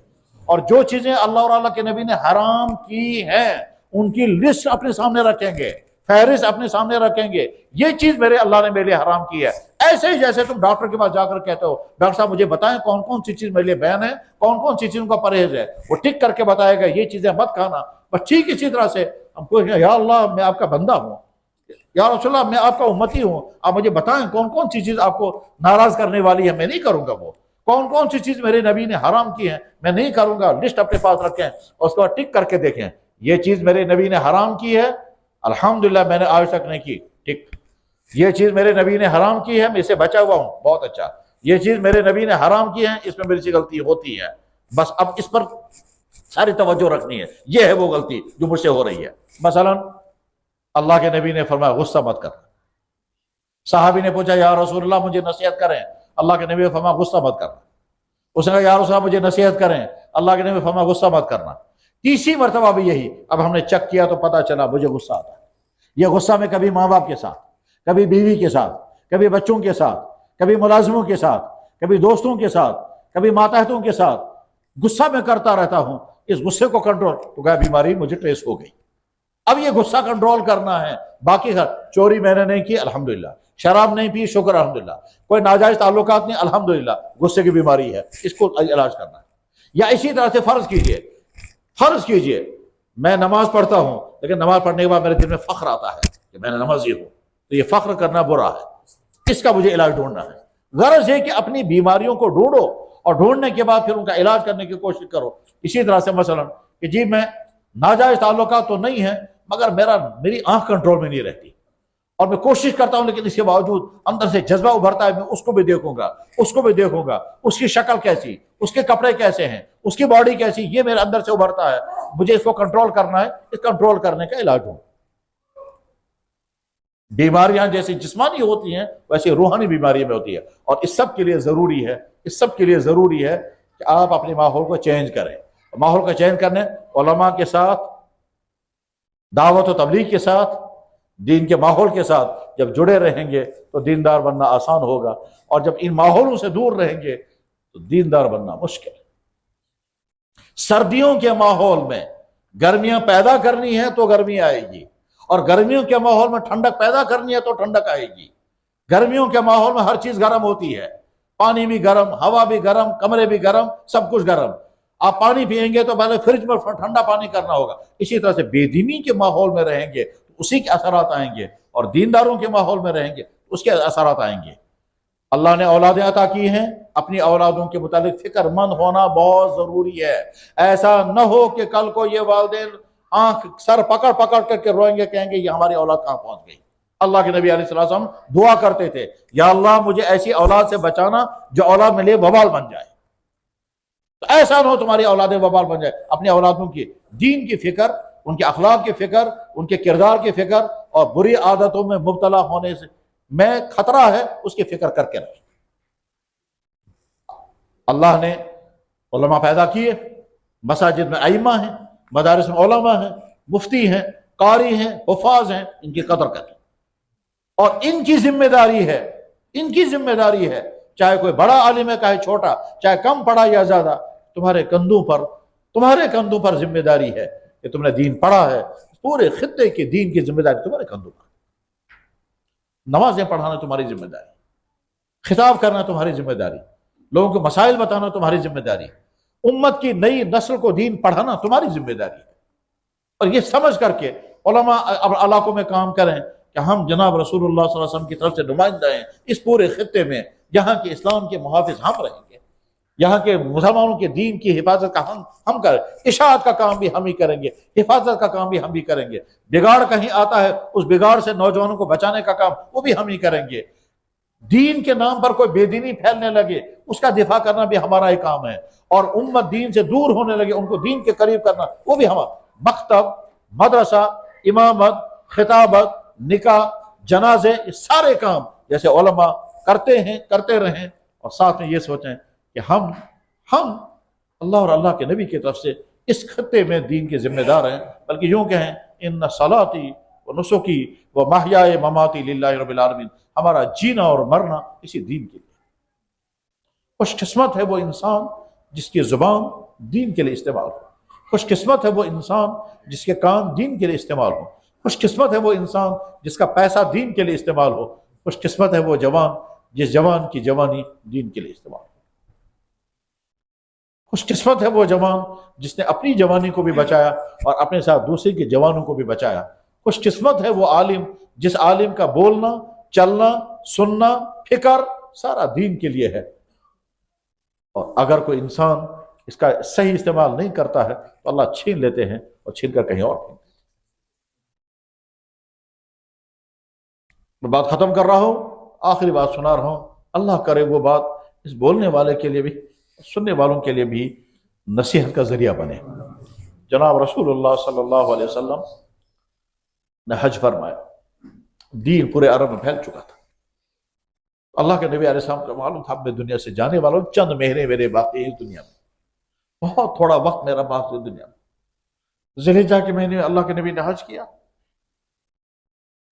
Speaker 1: اور جو چیزیں اللہ اور اللہ کے نبی نے حرام کی ہیں ان کی لسٹ اپنے سامنے رکھیں گے، فہرست اپنے سامنے رکھیں گے، یہ چیز میرے اللہ نے میرے لیے حرام کی ہے۔ ایسے ہی جیسے تم ڈاکٹر کے پاس جا کر کہتے ہو ڈاکٹر صاحب مجھے بتائیں کون کون سی چیز میرے لیے بین ہے، کون کون سی چیزوں کا پرہیز ہے، وہ ٹک کر کے بتائے گا یہ چیزیں مت کھانا۔ بس ٹھیک اسی طرح سے ہم کو یا اللہ میں آپ کا بندہ ہوں، یا رسول اللہ میں آپ کا امتی ہوں، آپ مجھے بتائیں کون کون سی چیز آپ کو ناراض کرنے والی ہے، میں نہیں کروں گا، وہ کون کون سی چیز میرے نبی نے حرام کی ہے میں نہیں کروں گا، لسٹ اپنے پاس رکھیں اور اس کو ٹک کر کے دیکھیں، یہ چیز میرے نبی نے حرام کی ہے الحمدللہ میں نے آج تک نہیں کی، ٹھیک، یہ چیز میرے نبی نے حرام کی ہے میں اسے بچا ہوا ہوں، بہت اچھا، یہ چیز میرے نبی نے حرام کی ہے اس میں میری سے غلطی ہوتی ہے، بس اب اس پر ساری توجہ رکھنی ہے، یہ ہے وہ غلطی جو مجھ سے ہو رہی ہے۔ مثلا اللہ کے نبی نے فرمایا غصہ مت کر، صحابی نے پوچھا یا رسول اللہ مجھے نصیحت کریں، اللہ کے نبی نے فرمایا غصہ مت کرنا، اس نے کہا یا رسول اللہ مجھے نصیحت کریں، اللہ کے نبی نے فرمایا غصہ مت کرنا، تیسری مرتبہ بھی یہی، اب ہم نے چیک کیا تو پتا چلا مجھے غصہ آتا ہے، یہ غصہ میں کبھی ماں باپ کے ساتھ، کبھی بیوی کے ساتھ، کبھی بچوں کے ساتھ، کبھی ملازموں کے ساتھ، کبھی دوستوں کے ساتھ، کبھی ماتحتوں کے ساتھ غصہ میں کرتا رہتا ہوں، اس غصے کو کنٹرول، تو کہا بیماری مجھے ٹریس ہو گئی، اب یہ غصہ کنٹرول کرنا ہے، باقی چوری میں نے نہیں کی الحمدللہ، شراب نہیں پی شکر الحمدللہ، کوئی ناجائز تعلقات نہیں الحمدللہ، غصے کی بیماری ہے اس کو علاج کرنا ہے۔ یا اسی طرح سے فرض کیجئے میں نماز پڑھتا ہوں لیکن نماز پڑھنے کے بعد میرے دل میں فخر آتا ہے کہ میں نمازی ہوں، تو یہ فخر کرنا برا ہے، اس کا مجھے علاج ڈھونڈنا ہے۔ غرض ہے کہ اپنی بیماریوں کو ڈھونڈو اور ڈھونڈنے کے بعد پھر ان کا علاج کرنے کی کوشش کرو۔ اسی طرح سے مثلا کہ جی میں ناجائز تعلقات تو نہیں ہیں مگر میری آنکھ کنٹرول میں نہیں رہتی اور میں کوشش کرتا ہوں، لیکن اس کے باوجود اندر سے جذبہ ابھرتا ہے میں اس کو بھی دیکھوں گا، اس کی شکل کیسی، اس کے کپڑے کیسے ہیں، اس کی باڈی کیسی، یہ میرے اندر سے ابھرتا ہے، مجھے اس کو کنٹرول کرنا ہے، اس کنٹرول کرنے کا علاج ہو۔ بیماریاں جیسے جسمانی ہوتی ہیں ویسے روحانی بیماری میں ہوتی ہے، اور اس سب کے لیے ضروری ہے کہ آپ اپنے ماحول کو چینج کریں۔ ماحول کو چینج کرنے علماء کے ساتھ، دعوت و تبلیغ کے ساتھ، دین کے ماحول کے ساتھ جب جڑے رہیں گے تو دیندار بننا آسان ہوگا، اور جب ان ماحولوں سے دور رہیں گے تو دیندار بننا مشکل ہے۔ سردیوں کے ماحول میں گرمیاں پیدا کرنی ہے تو گرمی آئے گی، اور گرمیوں کے ماحول میں ٹھنڈک پیدا کرنی ہے تو ٹھنڈک آئے گی۔ گرمیوں کے ماحول میں ہر چیز گرم ہوتی ہے، پانی بھی گرم، ہوا بھی گرم، کمرے بھی گرم، سب کچھ گرم۔ آپ پانی پئیں گے تو پہلے فریج میں ٹھنڈا پانی کرنا ہوگا۔ اسی طرح سے بے دینی کے ماحول میں رہیں گے اسی کے اثرات آئیں گے، اور دینداروں کے ماحول میں رہیں گے اس کے اثرات آئیں گے۔ اللہ نے اولادیں عطا کی ہیں، اپنی اولادوں کے متعلق فکر مند ہونا بہت ضروری ہے۔ ایسا نہ ہو کہ کل کو یہ والدین آنکھ سر پکڑ کر کے روئیں گے، کہیں گے یہ ہماری اولاد کہاں پہنچ گئی۔ اللہ کے نبی علیہ السلام دعا کرتے تھے، یا اللہ مجھے ایسی اولاد سے بچانا جو اولاد میں لیے وبال بن جائے۔ تو ایسا نہ ہو تمہاری اولادیں وبال بن جائے۔ اپنی اولادوں کی دین کی فکر، ان کے اخلاق کی فکر، ان کے کردار کی فکر، اور بری عادتوں میں مبتلا ہونے سے میں خطرہ ہے اس کی فکر کر کے رکھیں۔ اللہ نے علماء پیدا کیے، مساجد میں ائمہ ہیں، مدارس میں علماء ہیں، مفتی ہیں، قاری ہیں، حفاظ ہیں، ان کی قدر کریں، اور ان کی ذمہ داری ہے چاہے کوئی بڑا عالم ہے چاہے چھوٹا، چاہے کم پڑھا یا زیادہ، تمہارے کندھوں پر ذمہ داری ہے کہ تم نے دین پڑھا ہے، پورے خطے کی دین کی ذمہ داری تمہارے کندھوں پر۔ نمازیں پڑھانا تمہاری ذمہ داری، خطاب کرنا تمہاری ذمہ داری، لوگوں کو مسائل بتانا تمہاری ذمہ داری، امت کی نئی نسل کو دین پڑھانا تمہاری ذمہ داری ہے۔ اور یہ سمجھ کر کے علماء علاقوں میں کام کریں کہ ہم جناب رسول اللہ صلی اللہ علیہ وسلم کی طرف سے نمائندہ ہیں اس پورے خطے میں، یہاں کے اسلام کے محافظ ہم رہیں گے، یہاں کے مسلمانوں کے دین کی حفاظت کا ہم کریں، اشاعت کا کام بھی ہم ہی کریں گے، حفاظت کا کام بھی ہم ہی کریں گے، بگاڑ کہیں آتا ہے اس بگاڑ سے نوجوانوں کو بچانے کا کام وہ بھی ہم ہی کریں گے، دین کے نام پر کوئی بے دینی پھیلنے لگے اس کا دفاع کرنا بھی ہمارا ہی کام ہے، اور امت دین سے دور ہونے لگے ان کو دین کے قریب کرنا وہ بھی ہمارا۔ مکتب، مدرسہ، امامت، خطابت، نکاح، جنازے، یہ سارے کام جیسے علماء کرتے ہیں کرتے رہیں، اور ساتھ میں یہ سوچیں کہ ہم اللہ اور اللہ کے نبی کی طرف سے اس خطے میں دین کے ذمہ دار ہیں، بلکہ یوں کہیں ان صلاتی و نسکی و محیائے مماتی للہ رب العالمین، ہمارا جینا اور مرنا اسی دین کے لیے۔ خوش قسمت ہے وہ انسان جس کی زبان دین کے لیے استعمال ہو، خوش قسمت ہے وہ انسان جس کے کام دین کے لیے استعمال ہو، خوش قسمت ہے وہ انسان جس کا پیسہ دین کے لیے استعمال ہو، خوش قسمت ہے وہ جوان جس جوان کی جوانی دین کے لیے استعمال ہو، خوش قسمت ہے وہ جوان جس نے اپنی جوانی کو بھی بچایا اور اپنے ساتھ دوسرے کے جوانوں کو بھی بچایا، خوش قسمت ہے وہ عالم جس عالم کا بولنا، چلنا، سننا، فکر سارا دین کے لیے ہے، اور اگر کوئی انسان اس کا صحیح استعمال نہیں کرتا ہے تو اللہ چھین لیتے ہیں اور چھین کر کہیں اور پھینک دیتے ہیں۔ میں بات ختم کر رہا ہوں، آخری بات سنا رہا ہوں، اللہ کرے وہ بات اس بولنے والے کے لیے بھی سننے والوں کے لیے بھی نصیحت کا ذریعہ بنے۔ جناب رسول اللہ صلی اللہ علیہ وسلم نے حج فرمایا، دین پورے عرب میں پھیل چکا تھا، اللہ کے نبی علیہ السلام کو معلوم تھا میں دنیا سے جانے والا ہوں، چند مہینے میرے باقی اس دنیا میں، بہت تھوڑا وقت میرا باقی اس دنیا میں۔ ذی الحجہ کے مہینے میں اللہ کے نبی نے حج کیا،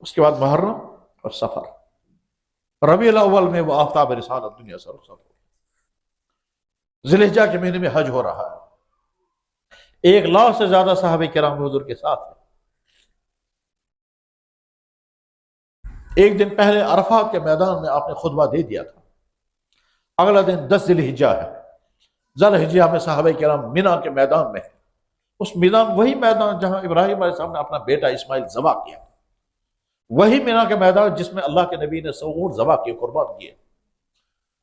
Speaker 1: اس کے بعد محرم اور سفر، ربیع الاول میں وہ آفتاب رسالت دنیا سے رخصت ہو، ذی الحجہ کے مہینے میں حج ہو رہا ہے، 1 لاکھ سے زیادہ صحابہ کرام حضور کے ساتھ ہیں۔ ایک دن پہلے عرفات کے میدان میں آپ نے خطبہ دے دیا تھا، اگلا دن 10 ذی الحجہ ہے، ذی الحجہ میں صحابہ کرام مینا کے میدان میں، اس میدان وہی میدان جہاں ابراہیم علیہ السلام نے اپنا بیٹا اسماعیل ذبح کیا، وہی مینا کے میدان جس میں اللہ کے نبی نے 100 اونٹ ذبح کیے، قربان کیے،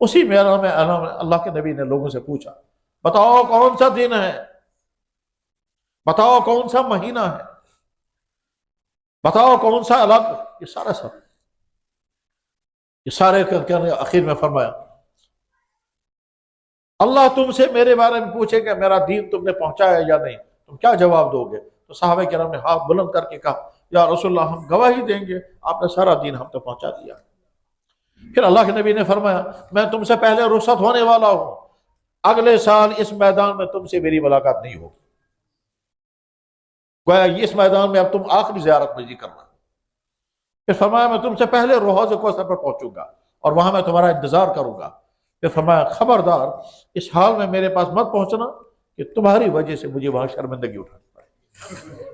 Speaker 1: اسی میدان میں اللہ کے نبی نے لوگوں سے پوچھا بتاؤ کون سا دن ہے، بتاؤ کون سا مہینہ ہے، بتاؤ کون سا الگ، یہ سارا سب یہ سارے آخر میں فرمایا اللہ تم سے میرے بارے میں پوچھے کہ میرا دین تم نے پہنچایا یا نہیں، تم کیا جواب دو گے؟ تو صحابہ کرام نے ہاتھ بلند کر کے کہا یا رسول اللہ ہم گواہی دیں گے آپ نے سارا دین ہم تک پہنچا دیا۔ پھر اللہ کے نبی نے فرمایا میں تم سے پہلے رخصت ہونے والا ہوں، اگلے سال اس میدان میں تم سے میری ملاقات نہیں ہوگی، گویا اس میدان میں اب تم آخری زیارت مجھے کرنا۔ پھر فرمایا میں تم سے پہلے حوض کوثر پر پہنچوں گا اور وہاں میں تمہارا انتظار کروں گا۔ پھر فرمایا خبردار اس حال میں میرے پاس مت پہنچنا کہ تمہاری وجہ سے مجھے وہاں شرمندگی اٹھانی پڑے،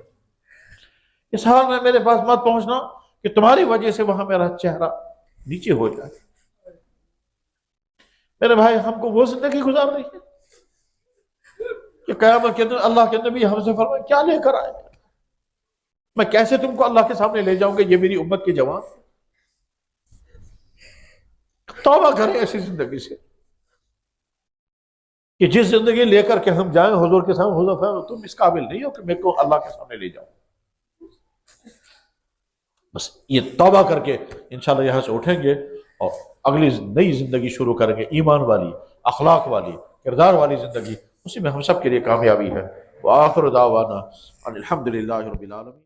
Speaker 1: اس حال میں میرے پاس مت پہنچنا کہ تمہاری وجہ سے وہاں میرا چہرہ نیچے ہو جائے۔ میرے بھائی ہم کو وہ زندگی گزار رہی ہے کہ قیامت کے دن اللہ کے نبی ہم سے فرمائے کیا لے کر آئے، میں کیسے تم کو اللہ کے سامنے لے جاؤں گے، یہ میری امت کے جوان۔ توبہ کریں ایسی زندگی سے کہ جس زندگی لے کر کے ہم جائیں حضور کے سامنے، حضور فرمائے تم اس قابل نہیں ہو کہ میں کو اللہ کے سامنے لے جاؤں۔ بس یہ توبہ کر کے انشاءاللہ یہاں سے اٹھیں گے اور اگلی نئی زندگی شروع کریں گے، ایمان والی، اخلاق والی، کردار والی زندگی، اسی میں ہم سب کے لیے کامیابی ہے۔ وآخر دعوانا ان الحمدللہ رب العالمین۔